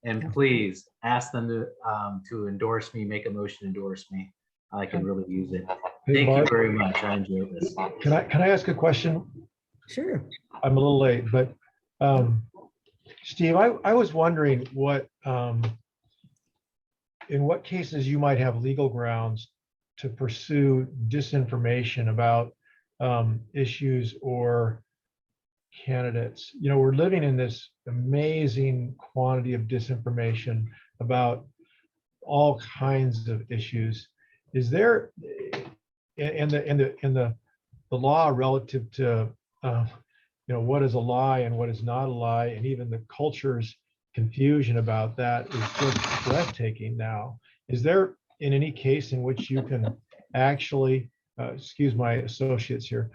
and please ask them to endorse me, make a motion to endorse me. I can really use it. Hey, Thank Mark, you very much. I enjoyed this. Can I ask a question? Sure. I'm a little late, but Steve, I was wondering what in what cases you might have legal grounds to pursue disinformation about issues or candidates. You know, we're living in this amazing quantity of disinformation about all kinds of issues. Is there in the law relative to you know, what is a lie and what is not a lie, and even the culture's confusion about that is just breathtaking now. Is there in any case in which you can actually excuse my associates here,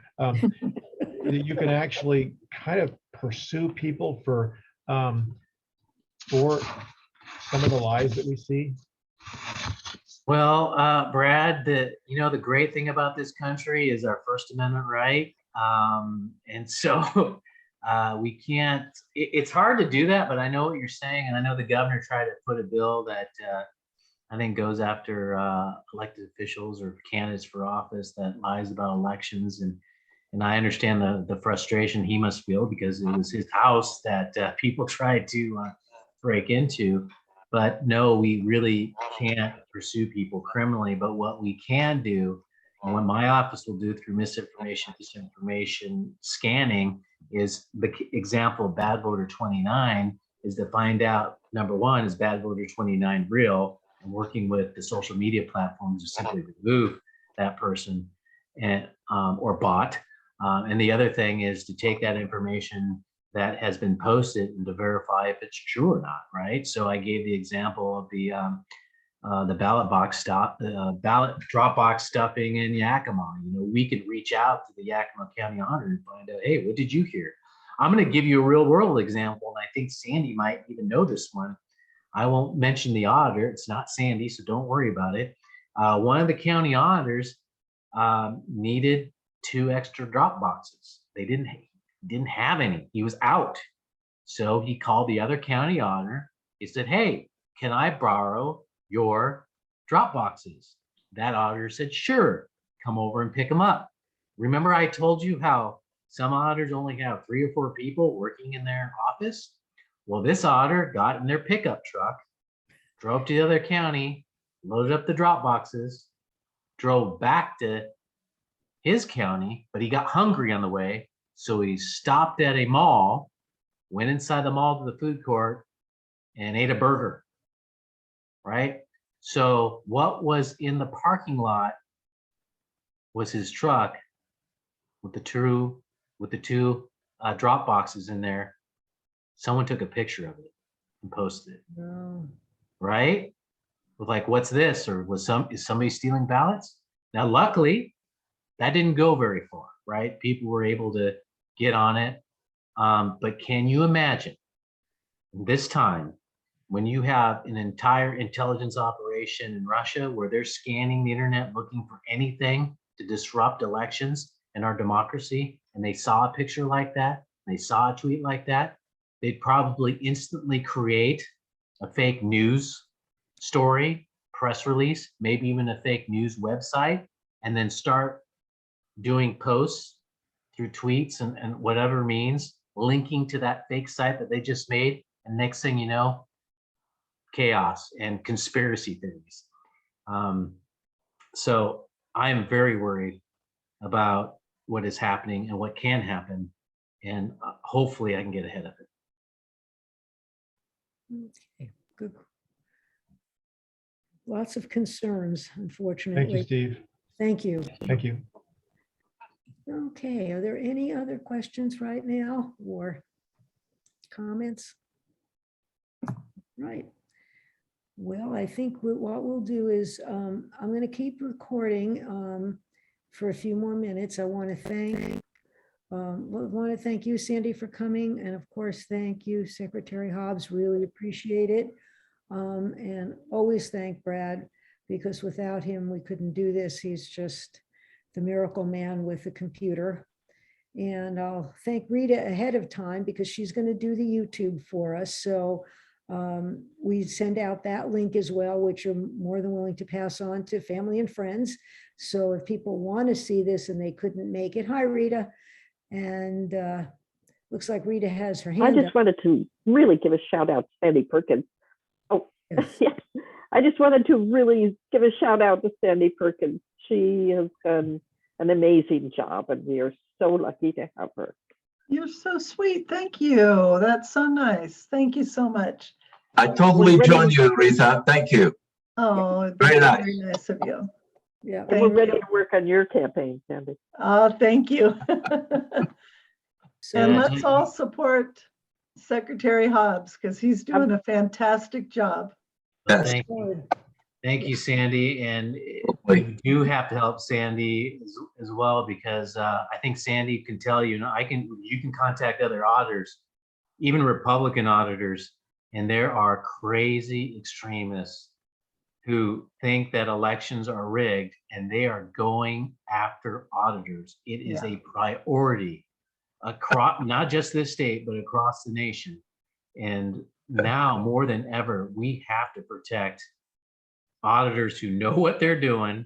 you can actually kind of pursue people for some of the lies that we see? Well, Brad, the great thing about this country is our First Amendment right. And so we can't, it's hard to do that, but I know what you're saying. And I know the governor tried to put a bill that I think goes after elected officials or candidates for office that lies about elections. And I understand the frustration he must feel because it was his house that people tried to break into. But no, we really can't pursue people criminally. But what we can do And what my office will do through misinformation, disinformation scanning is the example of bad voter 29 is to find out, number one, is bad voter 29 real, and working with the social media platforms to simply remove that person and or bot. And the other thing is to take that information that has been posted and to verify if it's true or not, right? So I gave the example of the ballot drop box stuffing in Yakima. You know, we could reach out to the Yakima County Auditor and find out, hey, what did you hear? I'm going to give you a real world example, and I think Sandy might even know this one. I won't mention the auditor. It's not Sandy, so don't worry about it. One of the county auditors needed 2 extra drop boxes. They didn't have any. He was out. So he called the other county auditor. He said, hey, can I borrow your drop boxes? That auditor said, sure, come over and pick them up. Remember I told you how some auditors only have 3 or 4 people working in their office? Well, this auditor got in their pickup truck, drove to the other county, loaded up the drop boxes, drove back to his county, but he got hungry on the way. So he stopped at a mall, went inside the mall to the food court and ate a burger, right? So what was in the parking lot was his truck with the 2 drop boxes in there. Someone took a picture of it and posted it, No. right? With like, what's this? Or is somebody stealing ballots? Now, luckily, that didn't go very far, right? People were able to get on it. But can you imagine this time when you have an entire intelligence operation in Russia where they're scanning the internet looking for anything to disrupt elections and our democracy, and they saw a picture like that, they saw a tweet like that, they'd probably instantly create a fake news story, press release, maybe even a fake news website, and then start doing posts through tweets and whatever means, linking to that fake site that they just made. And next thing you know, chaos and conspiracy theories. So I'm very worried about what is happening and what can happen. And hopefully I can get ahead of it. Okay, good. Lots of concerns, Thank you, unfortunately. Steve. Thank you. Thank you. Okay, are there any other questions right now or comments? Right. Well, I think what we'll do is I'm going to keep recording for a few more minutes. I want to thank you, Sandy, for coming, and of course, thank you, Secretary Hobbs. Really appreciate it, and always thank Brad, because without him, we couldn't do this. He's just the miracle man with the computer. And I'll thank Rita ahead of time because she's going to do the YouTube for us. So we send out that link as well, which you're more than willing to pass on to family and friends. So if people want to see this and they couldn't make it, hi, Rita. And looks like Rita has her I hand just up. wanted to really give a shout out to Sandy Perkins. Oh, Yes. yes. I just wanted to really give a shout out to Sandy Perkins. She has done an amazing job, and we are so lucky to have her. You're so sweet. Thank you. That's so nice. Thank you so much. I totally join you, Rita. Thank you. Oh, Very that's nice. very nice of you. Yeah. And we're Thank ready you. to work on your campaign, Sandy. Oh, thank you. So And Yeah, let's all support Secretary Hobbs because he's doing a fantastic job. Yes. Thank you, Sandy. And Hopefully. we do have to help Sandy as well, because I think Sandy can tell you, you can contact other auditors, even Republican auditors, and there are crazy extremists who think that elections are rigged, and they are going after auditors. It is a priority across, not just this state, but across the nation. And now more than ever, we have to protect auditors who know what they're doing,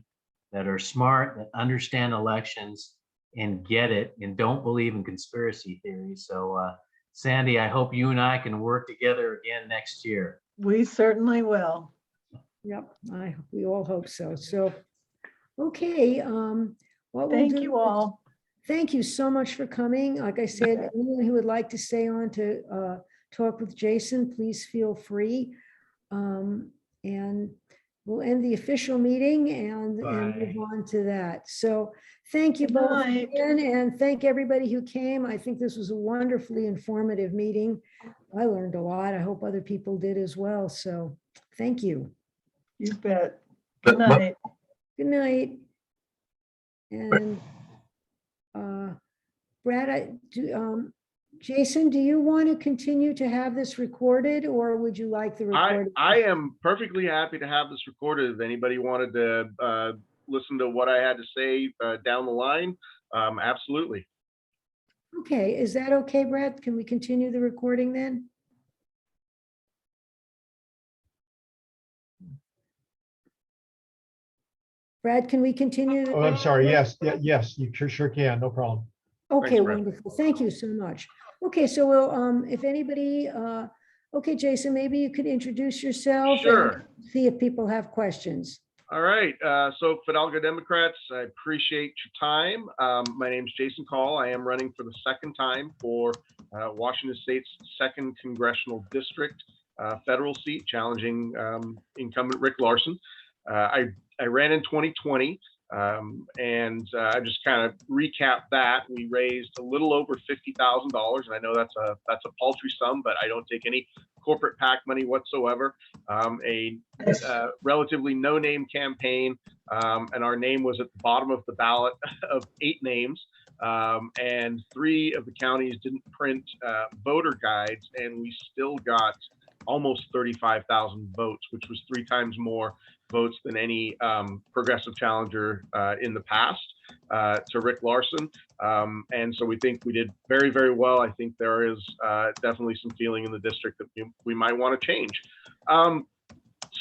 that are smart, that understand elections and get it, and don't believe in conspiracy theories. So Sandy, I hope you and I can work together again next year. We certainly will. Yep, we all hope so. So, Okay, what we'll Thank do you is- all. Thank you so much for coming. Like I said, anyone who would like to stay on to talk with Jason, please feel free. And we'll end the official meeting and move Bye. on to that. So thank you Good both night. again, and thank everybody who came. I think this was a wonderfully informative meeting. I learned a lot. I hope other people did as well. So thank you. You bet. But- Good night. Good night. And Brad, Jason, do you want to continue to have this recorded, or would you like the recording? I am perfectly happy to have this recorded. If anybody wanted to listen to what I had to say down the line, absolutely. Okay, is that okay, Brad? Can we continue the recording then? Brad, can we continue? Oh, I'm sorry. Yes, yes, you sure can. No problem. Okay, Thanks, Brad. wonderful. Thank you so much. Okay, so we'll, if anybody, okay, Jason, maybe you could introduce yourself. and Sure. See if people have questions. All right. So Fidalgo Democrats, I appreciate your time. My name's Jason Call. I am running for the second time for Washington State's 2nd Congressional District federal seat, challenging incumbent Rick Larson. I ran in 2020, and I just kind of recap that. We raised a little over $50,000, and I know that's a paltry sum, but I don't take any corporate PAC money whatsoever. A relatively no-name campaign, and our name was at the bottom of the ballot of 8 names. And 3 of the counties didn't print voter guides, and we still got almost 35,000 votes, which was 3 times more votes than any progressive challenger in the past to Rick Larson. And so we think we did very, very well. I think there is definitely some feeling in the district that we might want to change.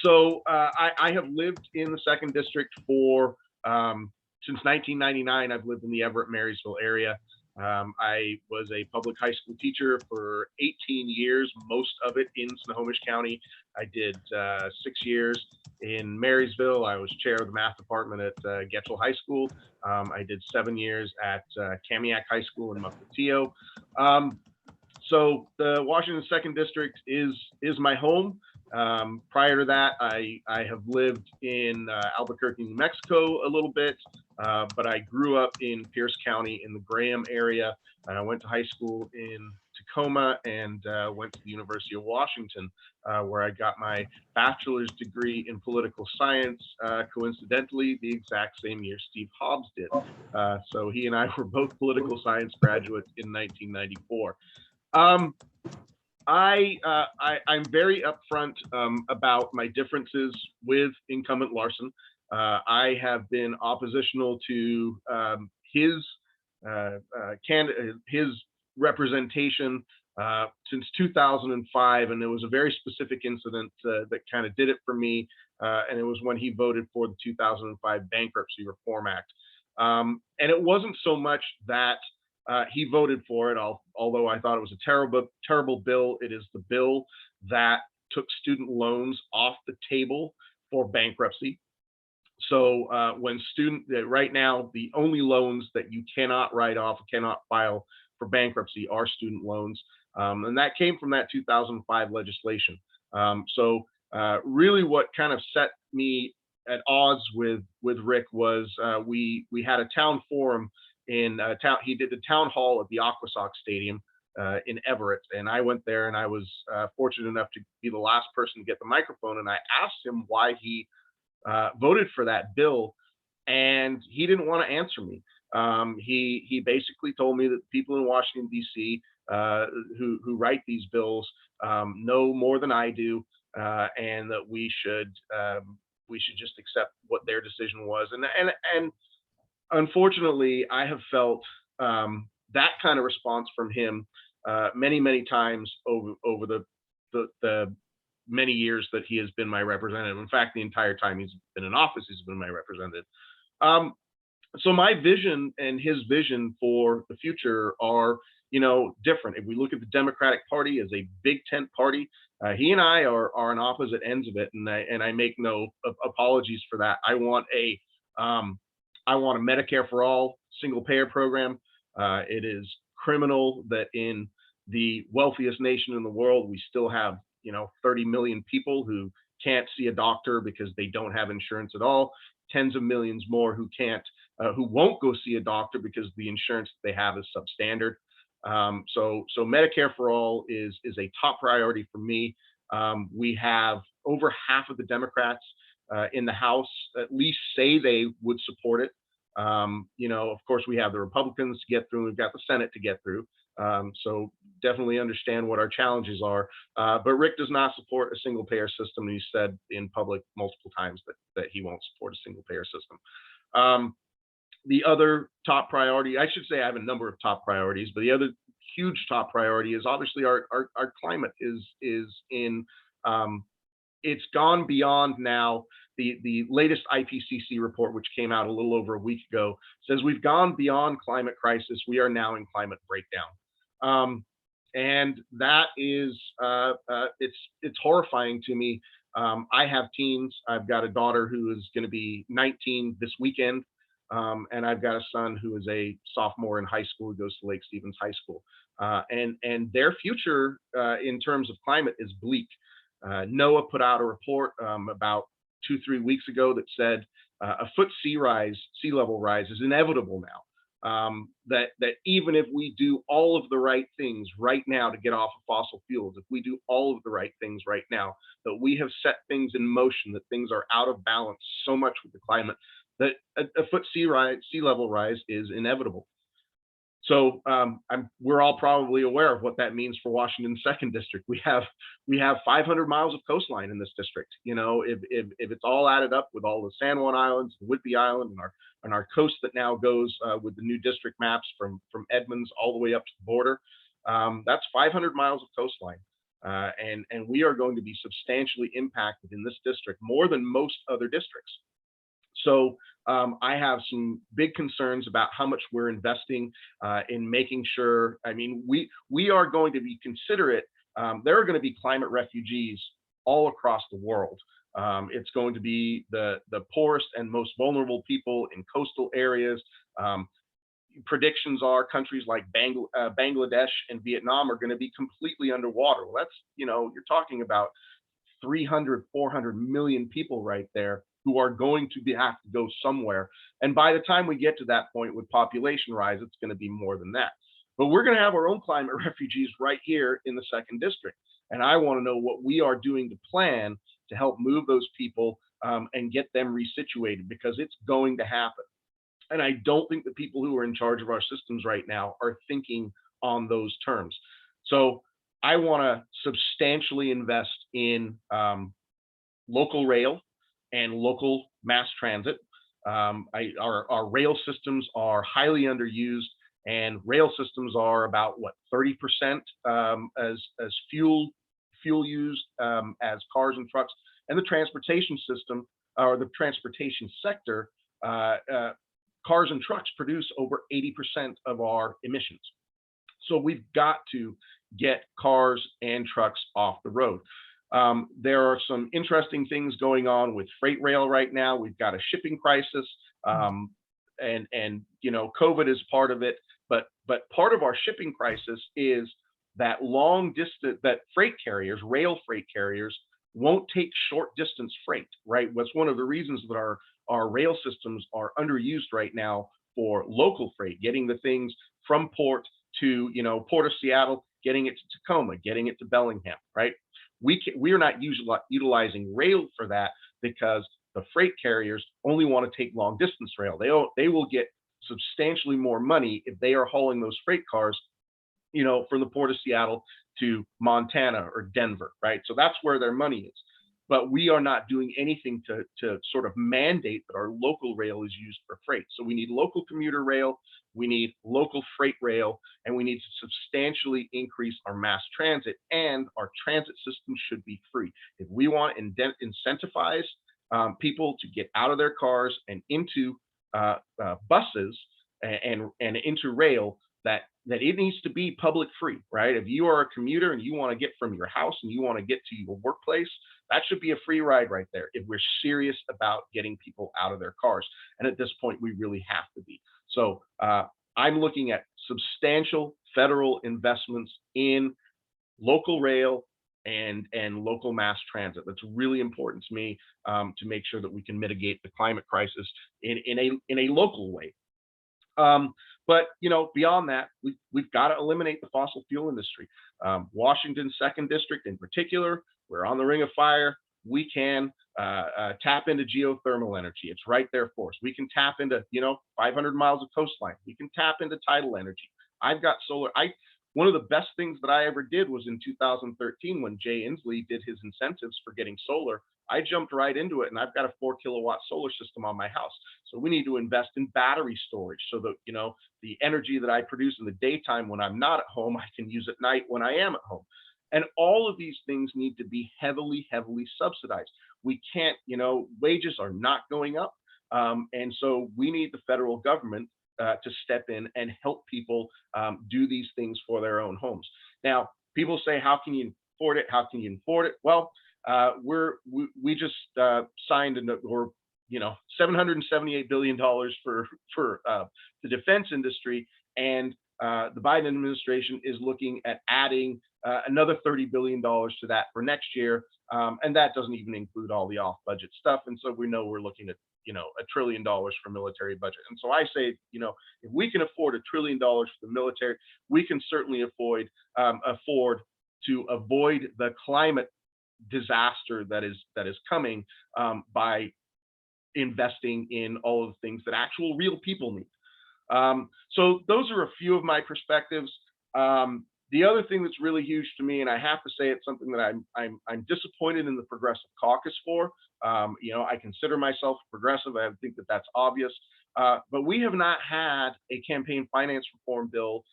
So I have lived in the 2nd district for since 1999. I've lived in the Everett Marysville area. I was a public high school teacher for 18 years, most of it in Snohomish County. I did 6 years in Marysville. I was chair of the math department at Getchell High School. I did 7 years at Kamiak High School in Mukilteo. So the Washington 2nd District is my home. Prior to that, I have lived in Albuquerque, New Mexico a little bit, but I grew up in Pierce County in the Graham area. I went to high school in Tacoma and went to the University of Washington, where I got my bachelor's degree in political science, coincidentally, the exact same year Steve Hobbs did. So he and I were both political science graduates in 1994. I'm very upfront about my differences with incumbent Larson. I have been oppositional to his representation since 2005, and there was a very specific incident that kind of did it for me, and it was when he voted for the 2005 Bankruptcy Reform Act. And it wasn't so much that he voted for it, although I thought it was a terrible bill. It is the bill that took student loans off the table for bankruptcy. So right now, the only loans that you cannot write off, cannot file for bankruptcy are student loans. And that came from that 2005 legislation. So really what kind of set me at odds with Rick was we had a town forum in town. He did the town hall at the Aquasox Stadium in Everett, and I went there, and I was fortunate enough to be the last person to get the microphone, and I asked him why he voted for that bill, and he didn't want to answer me. He basically told me that people in Washington D.C. Who write these bills know more than I do, and that we should just accept what their decision was, and unfortunately, I have felt that kind of response from him many times over the many years that he has been my representative. In fact, the entire time he's been in office, he's been my representative. So my vision and his vision for the future are, different. If we look at the Democratic Party as a big tent party, he and I are on opposite ends of it, and I make no apologies for that. I want a I want a Medicare for all single payer program. It is criminal that in the wealthiest nation in the world, we still have, 30 million people who can't see a doctor because they don't have insurance at all. Tens of millions more who won't go see a doctor because the insurance that they have is substandard. So Medicare for all is a top priority for me. We have over half of the Democrats in the House at least say they would support it. Of course, we have the Republicans to get through. We've got the Senate to get through. So definitely understand what our challenges are. But Rick does not support a single payer system. He said in public multiple times that he won't support a single payer system. The other top priority, I should say I have a number of top priorities, but the other huge top priority is obviously our climate is in, it's gone beyond now. The latest IPCC report, which came out a little over a week ago, says we've gone beyond climate crisis. We are now in climate breakdown. And that is, it's horrifying to me. I have teens. I've got a daughter who is going to be 19 this weekend. And I've got a son who is a sophomore in high school, who goes to Lake Stevens High School. And their future in terms of climate is bleak. NOAA put out a report about 2-3 weeks ago that said a foot sea level rise is inevitable now. That even if we do all of the right things right now to get off of fossil fuels, if we do all of the right things right now, that we have set things in motion, that things are out of balance so much with the climate, that a foot sea level rise is inevitable. So we're all probably aware of what that means for Washington's 2nd district. We have 500 miles of coastline in this district. If it's all added up with all the San Juan Islands, Whidbey Island, and our coast that now goes with the new district maps from Edmonds all the way up to the border, that's 500 miles of coastline. And we are going to be substantially impacted in this district more than most other districts. So I have some big concerns about how much we're investing in making sure. I mean, we are going to be considerate. There are going to be climate refugees all across the world. It's going to be the poorest and most vulnerable people in coastal areas. Predictions are countries like Bangladesh and Vietnam are going to be completely underwater. Well, that's, you're talking about 300, 400 million people right there who are going to have to go somewhere. And by the time we get to that point with population rise, it's going to be more than that. But we're going to have our own climate refugees right here in the 2nd district. And I want to know what we are doing to plan to help move those people and get them resituated, because it's going to happen. And I don't think the people who are in charge of our systems right now are thinking on those terms. So I want to substantially invest in local rail and local mass transit. Our rail systems are highly underused, and rail systems are about 30% as fuel used as cars and trucks. And the transportation system, or the transportation sector, cars and trucks produce over 80% of our emissions. So we've got to get cars and trucks off the road. There are some interesting things going on with freight rail right now. We've got a shipping crisis, and COVID is part of it. But part of our shipping crisis is that long distance, that rail freight carriers won't take short distance freight, right? That's one of the reasons that our rail systems are underused right now for local freight, getting the things from port to, Port of Seattle, getting it to Tacoma, getting it to Bellingham, right? We are not utilizing rail for that because the freight carriers only want to take long distance rail. They will get substantially more money if they are hauling those freight cars, from the Port of Seattle to Montana or Denver, right? So that's where their money is. But we are not doing anything to sort of mandate that our local rail is used for freight. So we need local commuter rail, we need local freight rail, and we need to substantially increase our mass transit, and our transit system should be free. If we want to incentivize people to get out of their cars and into buses and into rail, that it needs to be public free, right? If you are a commuter and you want to get from your house and you want to get to your workplace, That should be a free ride right there if we're serious about getting people out of their cars. And at this point, we really have to be. So I'm looking at substantial federal investments in local rail and local mass transit. That's really important to me, to make sure that we can mitigate the climate crisis in a local way. But beyond that, we've got to eliminate the fossil fuel industry. Washington's 2nd District in particular, we're on the ring of fire. We can tap into geothermal energy. It's right there for us. We can tap into 500 miles of coastline. We can tap into tidal energy. I've got solar. One of the best things that I ever did was in 2013 when Jay Inslee did his incentives for getting solar. I jumped right into it, and I've got a 4-kilowatt solar system on my house. So we need to invest in battery storage so that the energy that I produce in the daytime when I'm not at home, I can use at night when I am at home. And all of these things need to be heavily, heavily subsidized. We can't, wages are not going up. And so we need the federal government to step in and help people do these things for their own homes. Now, people say, how can you afford it? How can you afford it? Well, we just signed $778 billion for the defense industry, and the Biden administration is looking at adding another $30 billion to that for next year, and that doesn't even include all the off-budget stuff. And so we know we're looking at $1 trillion for military budget. And so I say, if we can afford $1 trillion for the military, we can certainly afford to avoid the climate disaster that is coming by investing in all of the things that actual real people need. So those are a few of my perspectives. The other thing that's really huge to me, and I have to say it's something that I'm disappointed in the Progressive Caucus for. I consider myself progressive. I think that that's obvious. But we have not had a campaign finance reform bill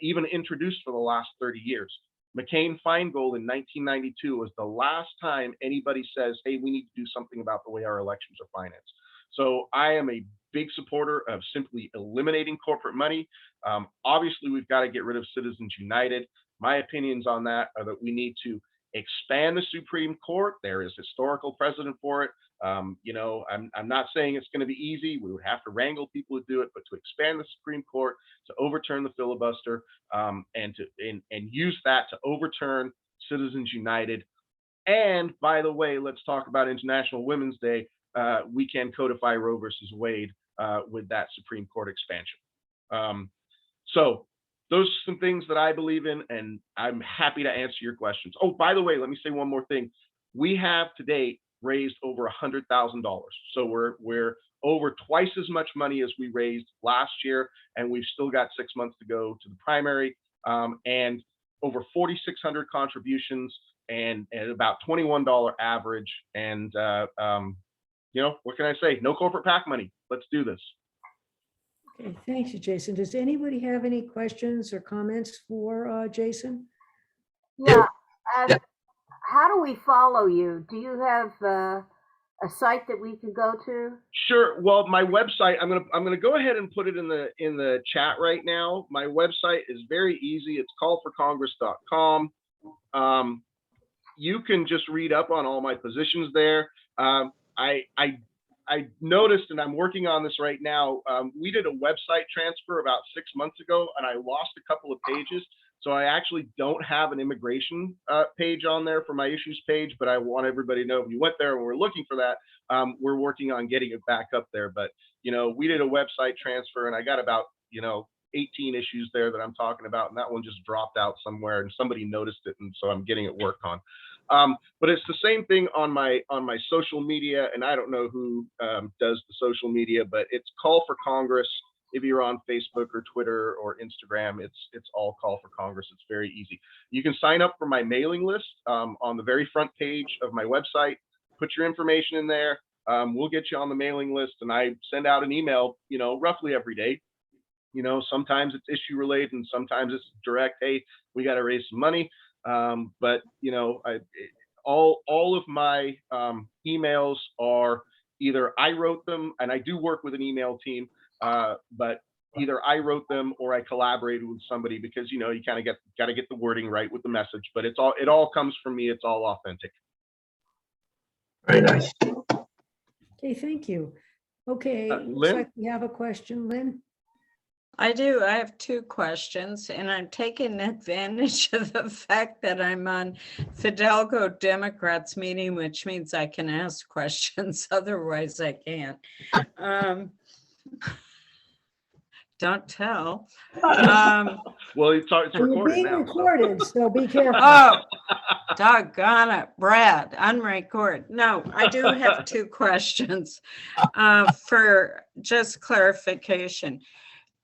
even introduced for the last 30 years. McCain-Feingold in 1992 was the last time anybody says, hey, we need to do something about the way our elections are financed. So I am a big supporter of simply eliminating corporate money. Obviously, we've got to get rid of Citizens United. My opinions on that are that we need to expand the Supreme Court. There is historical precedent for it. I'm not saying it's going to be easy. We would have to wrangle people to do it, but to expand the Supreme Court, to overturn the filibuster, and use that to overturn Citizens United. And by the way, let's talk about International Women's Day. We can codify Roe versus Wade with that Supreme Court expansion. So those are some things that I believe in, and I'm happy to answer your questions. Oh, by the way, let me say one more thing. We have to date raised over $100,000. So we're over twice as much money as we raised last year, and we've still got 6 months to go to the primary, and over 4,600 contributions and about $21 average. And what can I say? No corporate PAC money. Let's do this. Okay, thank you, Jason. Does anybody have any questions or comments for Jason? Yeah. Yeah. How do we follow you? Do you have a site that we can go to? Sure. Well, my website, I'm gonna go ahead and put it in the chat right now. My website is very easy. It's callforcongress.com. You can just read up on all my positions there. I noticed, and I'm working on this right now, we did a website transfer about 6 months ago, and I lost a couple of pages. So I actually don't have an immigration page on there for my issues page, but I want everybody to know if you went there and we're looking for that, we're working on getting it back up there. But, we did a website transfer, and I got about, 18 issues there that I'm talking about, and that one just dropped out somewhere, and somebody noticed it, and so I'm getting it worked on. But it's the same thing on my social media, and I don't know who does the social media, but it's Call for Congress. If you're on Facebook or Twitter or Instagram, it's all Call for Congress. It's very easy. You can sign up for my mailing list on the very front page of my website. Put your information in there. We'll get you on the mailing list, and I send out an email, roughly every day. Sometimes it's issue related, and sometimes it's direct. Hey, we got to raise some money. But all of my emails are either I wrote them, and I do work with an email team, but either I wrote them or I collaborated with somebody, because you kind of got to get the wording right with the message. But it all comes from me. It's all authentic. Very nice. Okay, thank you. Okay, looks Lynn? like we have a question. Lynn? I do. I have two questions, and I'm taking advantage of the fact that I'm on Fidalgo Democrats meeting, which means I can ask questions. Otherwise, I can't. Don't tell. Well, it's You're recorded being now. recorded, so be careful. Oh, doggone it, Brad, unrecord. No, I do have two questions for just clarification.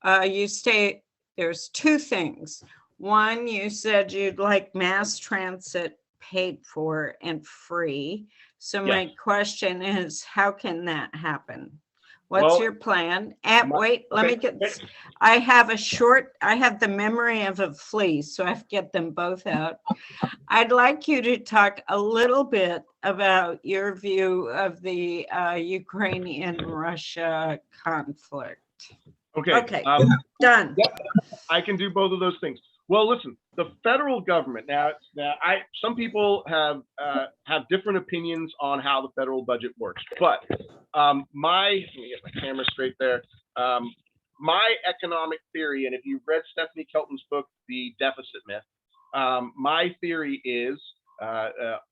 You state there's two things. One, you said you'd like mass transit paid for and free. So my Yes. question is, how can that happen? What's Well, your plan? Wait, let me get, I have the memory of a flea, so I have to get them both out. I'd like you to talk a little bit about your view of the Ukrainian-Russia conflict. Okay, done. Yep, I can do both of those things. Well, listen, the federal government some people have different opinions on how the federal budget works, but let me get my camera straight there. My economic theory, and if you've read Stephanie Kelton's book, The Deficit Myth, my theory is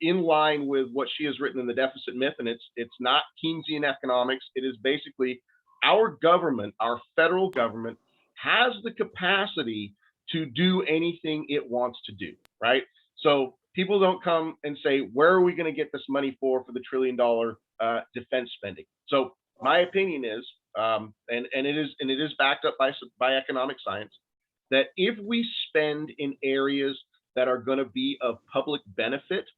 in line with what she has written in The Deficit Myth, and it's not Keynesian economics. It is basically our government, our federal government, has the capacity to do anything it wants to do, right? So people don't come and say, where are we going to get this money for the $1 trillion defense spending? So my opinion is, and it is backed up by economic science, that if we spend in areas that are going to be of public benefit,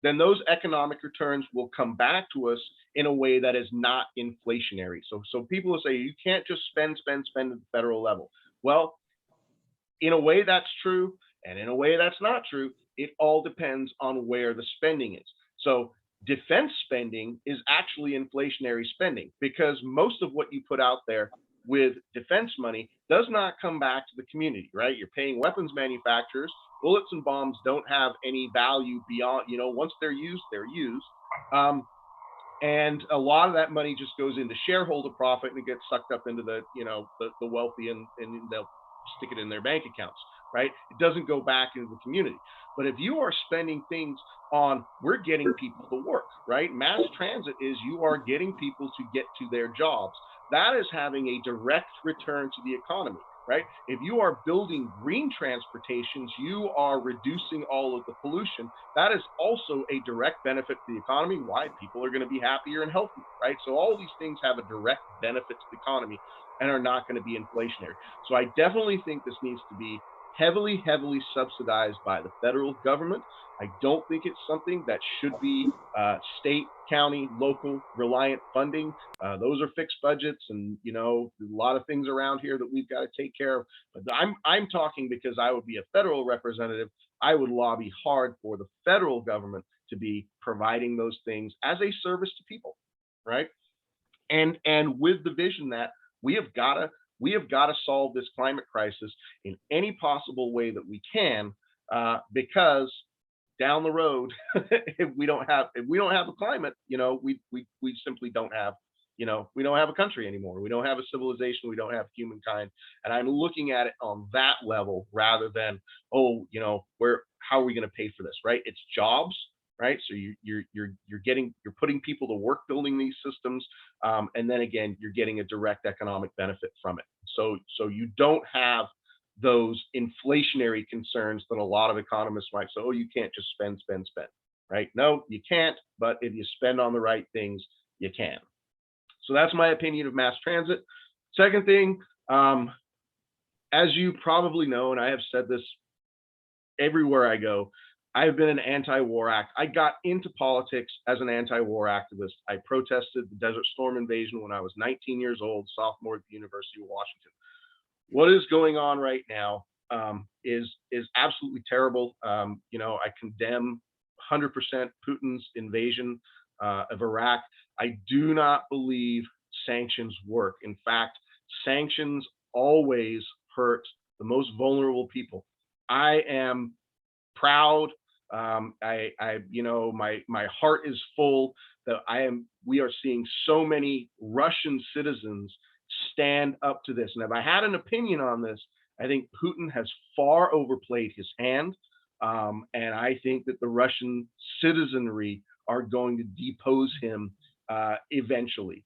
then those economic returns will come back to us in a way that is not inflationary. So people will say, you can't just spend at the federal level. Well, in a way that's true, and in a way that's not true. It all depends on where the spending is. So defense spending is actually inflationary spending, because most of what you put out there with defense money does not come back to the community, right? You're paying weapons manufacturers. Bullets and bombs don't have any value beyond, once they're used, they're used. And a lot of that money just goes into shareholder profit, and it gets sucked up into the wealthy, and they'll stick it in their bank accounts, right? It doesn't go back into the community. But if you are spending things on, we're getting people to work, right? Mass transit is you are getting people to get to their jobs. That is having a direct return to the economy, right? If you are building green transportations, you are reducing all of the pollution. That is also a direct benefit to the economy. Why? People are going to be happier and healthier, right? So all these things have a direct benefit to the economy and are not going to be inflationary. So I definitely think this needs to be heavily subsidized by the federal government. I don't think it's something that should be state, county, local reliant funding. Those are fixed budgets, and a lot of things around here that we've got to take care of. But I'm talking because I would be a federal representative. I would lobby hard for the federal government to be providing those things as a service to people, right? And with the vision that we have got to solve this climate crisis in any possible way that we can, because down the road, if we don't have a climate, we simply don't have, we don't have a country anymore. We don't have a civilization. We don't have humankind. And I'm looking at it on that level rather than, how are we going to pay for this, right? It's jobs, right? So you're putting people to work building these systems, and then again, you're getting a direct economic benefit from it. So you don't have those inflationary concerns that a lot of economists might say, oh, you can't just spend, right? No, you can't, but if you spend on the right things, you can. So that's my opinion of mass transit. Second thing, as you probably know, and I have said this everywhere I go, I've been an anti-war act. I got into politics as an anti-war activist. I protested the Desert Storm invasion when I was 19 years old, sophomore at the University of Washington. What is going on right now is absolutely terrible. I condemn 100% Putin's invasion of Iraq. I do not believe sanctions work. In fact, sanctions always hurt the most vulnerable people. I am proud My heart is full that we are seeing so many Russian citizens stand up to this. And if I had an opinion on this, I think Putin has far overplayed his hand. And I think that the Russian citizenry are going to depose him eventually.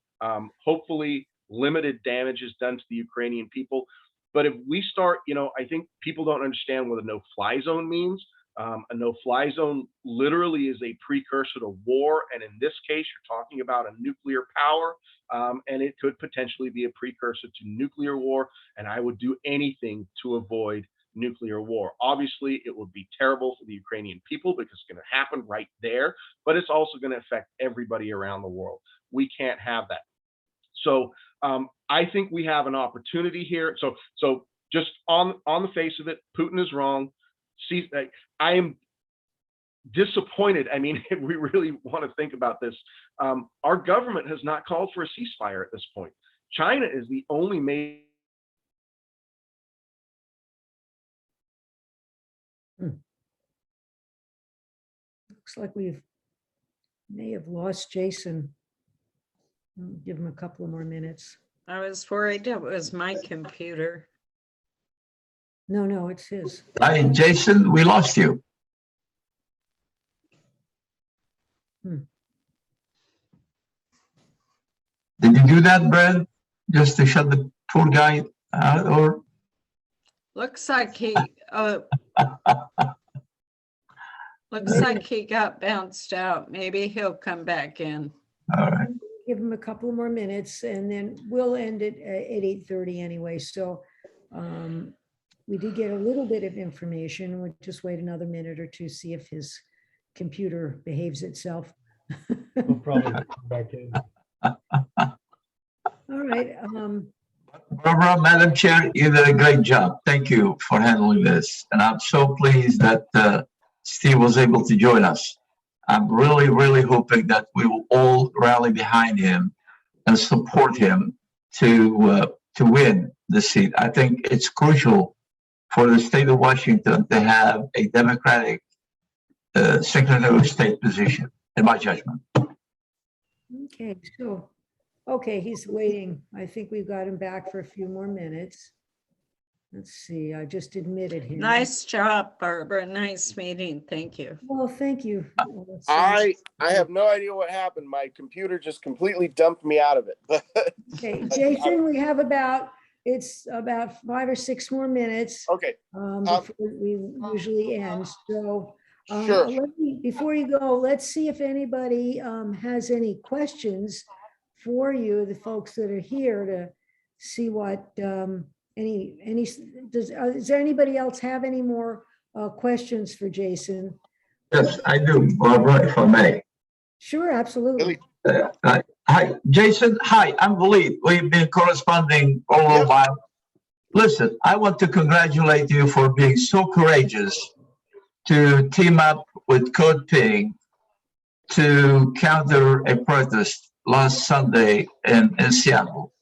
Hopefully, limited damage is done to the Ukrainian people. But if we start, I think people don't understand what a no-fly zone means. A no-fly zone literally is a precursor to war. And in this case, you're talking about a nuclear power, and it could potentially be a precursor to nuclear war. And I would do anything to avoid nuclear war. Obviously, it would be terrible for the Ukrainian people because it's going to happen right there, but it's also going to affect everybody around the world. We can't have that. So I think we have an opportunity here. So just on the face of it, Putin is wrong. See, I am disappointed. I mean, if we really want to think about this, our government has not called for a ceasefire at this point. China is the only major. Looks like may have lost Jason. Give him a couple of more minutes. I was worried it was my computer. No, it's his. Hi, Jason, we lost you. Did you do that, Brad? Just to shut the poor guy out, or? Looks like he got bounced out. Maybe he'll come back in. All right. Give him a couple more minutes and then we'll end it at 8:30 anyway. So we did get a little bit of information. We'll just wait another minute or two, see if his computer behaves itself. We'll probably come back in. All right. Barbara, Madam Chair, you did a great job. Thank you for handling this. And I'm so pleased that Steve was able to join us. I'm really, really hoping that we will all rally behind him and support him to win the seat. I think it's crucial for the state of Washington to have a Democratic Secretary of State position, in my judgment. Okay, so, okay, he's waiting. I think we've got him back for a few more minutes. Let's see, I just admitted him. Nice job, Barbara. Nice meeting. Thank you. Well, thank you. I have no idea what happened. My computer just completely dumped me out of it. Okay, Jason, we have it's about 5 or 6 more minutes. Okay. Before we usually end. So Sure. Before you go, let's see if anybody has any questions for you, the folks that are here, to see what does there anybody else have any more questions for Jason? Yes, I do, Barbara, if I may. Sure, absolutely. Hi, Jason. Hi, I'm Walid. We've been corresponding all the while. Listen, I want to congratulate you for being so courageous to team up with Code Pink to counter a protest last Sunday in Seattle.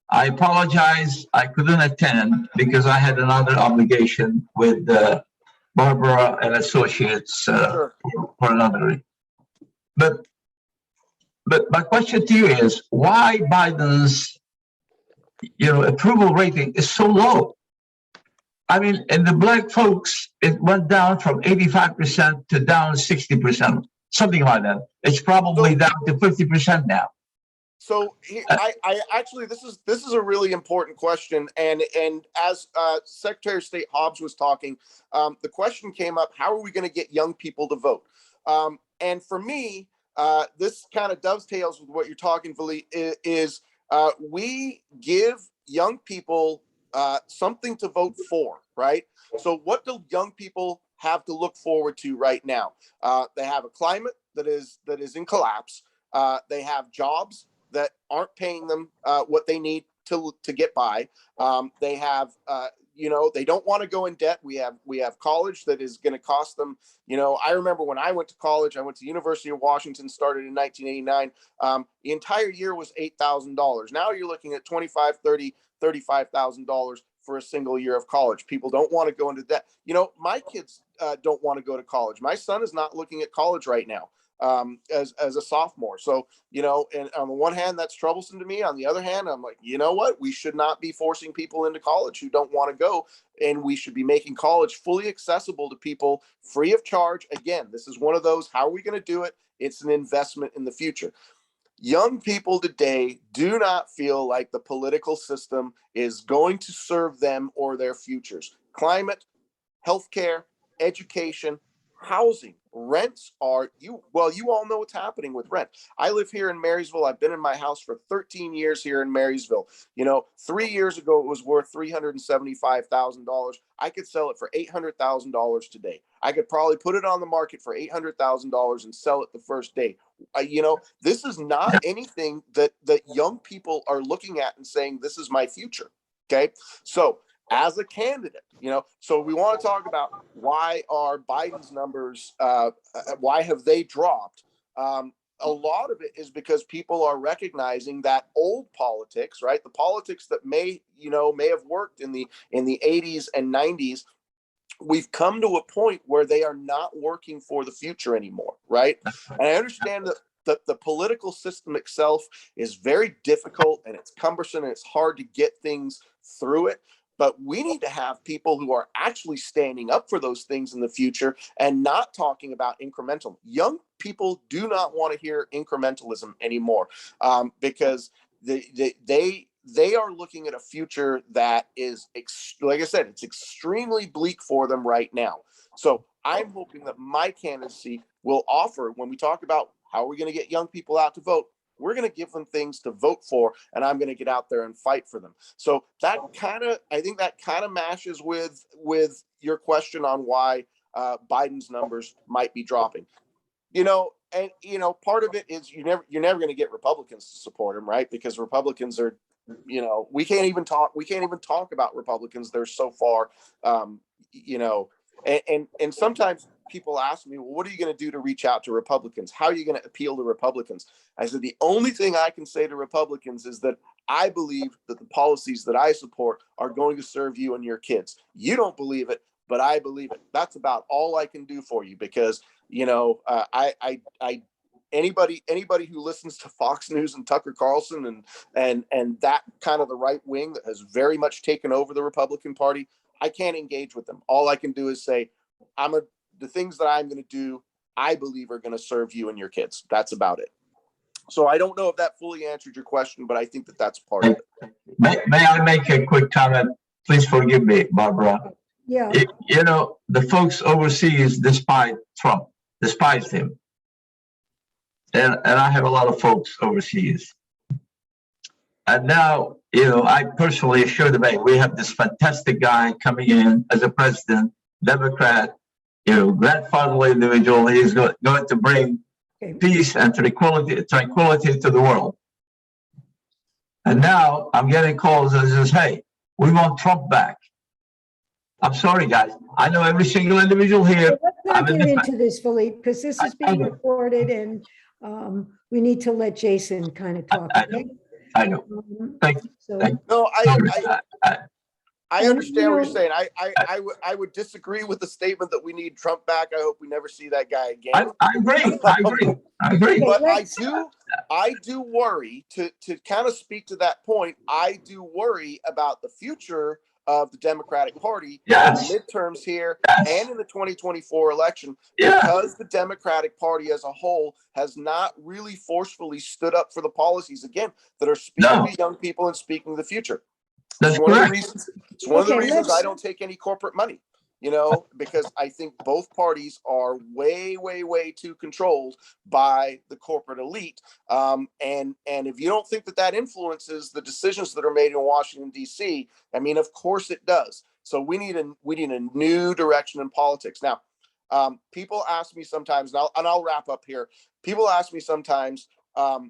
I apologize, I couldn't attend because I had another obligation with Barbara and Associates for another reason. But my question to you is, why Biden's approval rating is so low? I mean, in the black folks, it went down from 85% to down 60%, something like that. It's probably down to 50% now. So I actually, this is a really important question. And as Secretary of State Hobbs was talking, the question came up, how are we going to get young people to vote? And for me, this kind of dovetails with what you're talking, Vali, is we give young people something to vote for, right? So what do young people have to look forward to right now? They have a climate that is in collapse. They have jobs that aren't paying them what they need to get by. They have, they don't want to go in debt. We have college that is going to cost them. I remember when I went to college, I went to University of Washington, started in 1989. The entire year was $8,000. Now you're looking at $25,000, $30,000, $35,000 for a single year of college. People don't want to go into debt. My kids don't want to go to college. My son is not looking at college right now as a sophomore. So, and on the one hand, that's troublesome to me. On the other hand, I'm like, you know what? We should not be forcing people into college who don't want to go. And we should be making college fully accessible to people free of charge. Again, this is one of those, how are we going to do it? It's an investment in the future. Young people today do not feel like the political system is going to serve them or their futures. Climate, healthcare, education, housing, rents are you all know what's happening with rent. I live here in Marysville. I've been in my house for 13 years here in Marysville. 3 years ago it was worth $375,000. I could sell it for $800,000 today. I could probably put it on the market for $800,000 and sell it the first day. This is not anything that young people are looking at and saying, this is my future. Okay. So as a candidate, so we want to talk about why are Biden's numbers, why have they dropped? A lot of it is because people are recognizing that old politics, right? The politics that may have worked in the 80s and 90s, we've come to a point where they are not working for the future anymore, right? And I understand that the political system itself is very difficult and it's cumbersome and it's hard to get things through it. But we need to have people who are actually standing up for those things in the future and not talking about incremental. Young people do not want to hear incrementalism anymore because they are looking at a future that is, like I said, it's extremely bleak for them right now. So I'm hoping that my candidacy will offer, when we talk about how are we going to get young people out to vote, we're going to give them things to vote for, and I'm going to get out there and fight for them. So I think that kind of mashes with your question on why Biden's numbers might be dropping. And part of it is you're never going to get Republicans to support him, right? Because Republicans are, we can't even talk about Republicans. They're so far, and sometimes people ask me, well, what are you going to do to reach out to Republicans? How are you going to appeal to Republicans? I said, the only thing I can say to Republicans is that I believe that the policies that I support are going to serve you and your kids. You don't believe it, but I believe it. That's about all I can do for you because, anybody who listens to Fox News and Tucker Carlson and that kind of the right wing that has very much taken over the Republican Party, I can't engage with them. All I can do is say, the things that I'm going to do, I believe are going to serve you and your kids. That's about it. So I don't know if that fully answered your question, but I think that that's part of it. May I make a quick comment? Please forgive me, Barbara. Yeah. The folks overseas despise Trump, despise him. And I have a lot of folks overseas. And now, I personally assure them, hey, we have this fantastic guy coming in as a president, Democrat, grandfatherly individual. He is going to bring peace and tranquility to the world. And now I'm getting calls that says, hey, we want Trump back. I'm sorry, guys. I know every single individual here. Let's not get into this, Philippe, because this is being recorded and we need to let Jason kind of talk. I know. Thank you. So, No, I understand what you're saying. I would disagree with the statement that we need Trump back. I hope we never see that guy again. I agree. But I do worry to kind of speak to that point. I do worry about the future of the Democratic Party in the midterms here and in the 2024 election because the Democratic Party as a whole has not really forcefully stood up for the policies again that are speaking to young people and speaking to the future. That's one of the reasons I don't take any corporate money, because I think both parties are way, way, way too controlled by the corporate elite. And if you don't think that influences the decisions that are made in Washington, D.C., I mean, of course it does. So we need a new direction in politics. Now, people ask me sometimes, and I'll wrap up here. People ask me sometimes, how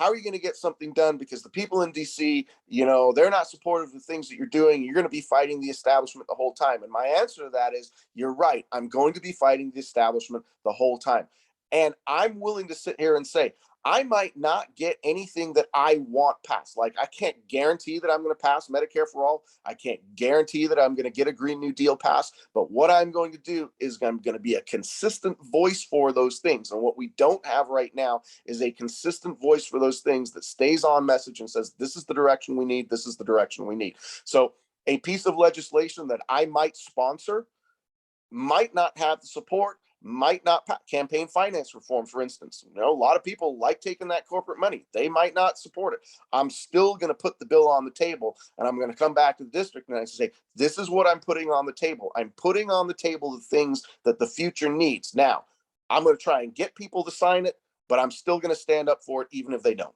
are you going to get something done? Because the people in DC, they're not supportive of the things that you're doing. You're going to be fighting the establishment the whole time. And my answer to that is, you're right. I'm going to be fighting the establishment the whole time. And I'm willing to sit here and say, I might not get anything that I want passed. Like, I can't guarantee that I'm going to pass Medicare for all. I can't guarantee that I'm going to get a Green New Deal passed. But what I'm going to do is I'm going to be a consistent voice for those things. And what we don't have right now is a consistent voice for those things that stays on message and says, this is the direction we need. This is the direction we need. So a piece of legislation that I might sponsor might not have the support, might not campaign finance reform, for instance. You know, a lot of people like taking that corporate money. They might not support it. I'm still going to put the bill on the table, and I'm going to come back to the district and I say, this is what I'm putting on the table. I'm putting on the table the things that the future needs. Now, I'm going to try and get people to sign it, but I'm still going to stand up for it, even if they don't.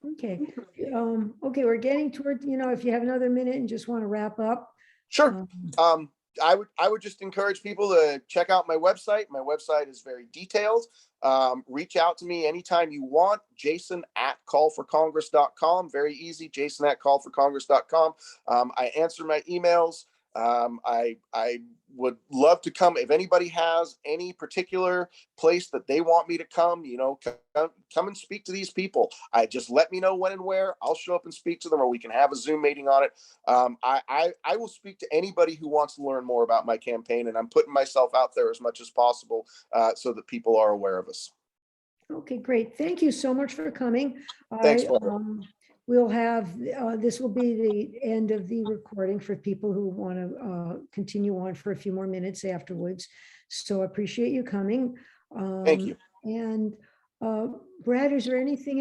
Okay. Okay, we're getting toward, if you have another minute and just want to wrap up. Sure. I would just encourage people to check out my website. My website is very detailed. Reach out to me anytime you want. Jason@callforcongress.com. Very easy. Jason@callforcongress.com. I answer my emails. I would love to come. If anybody has any particular place that they want me to come, come and speak to these people. I just let me know when and where. I'll show up and speak to them, or we can have a Zoom meeting on it. I will speak to anybody who wants to learn more about my campaign, and I'm putting myself out there as much as possible so that people are aware of us. Okay, great. Thank you so much for coming. Thanks, Barbara. We'll have, this will be the end of the recording for people who want to continue on for a few more minutes afterwards. So I appreciate you coming. Thank you. And Brad, is there anything else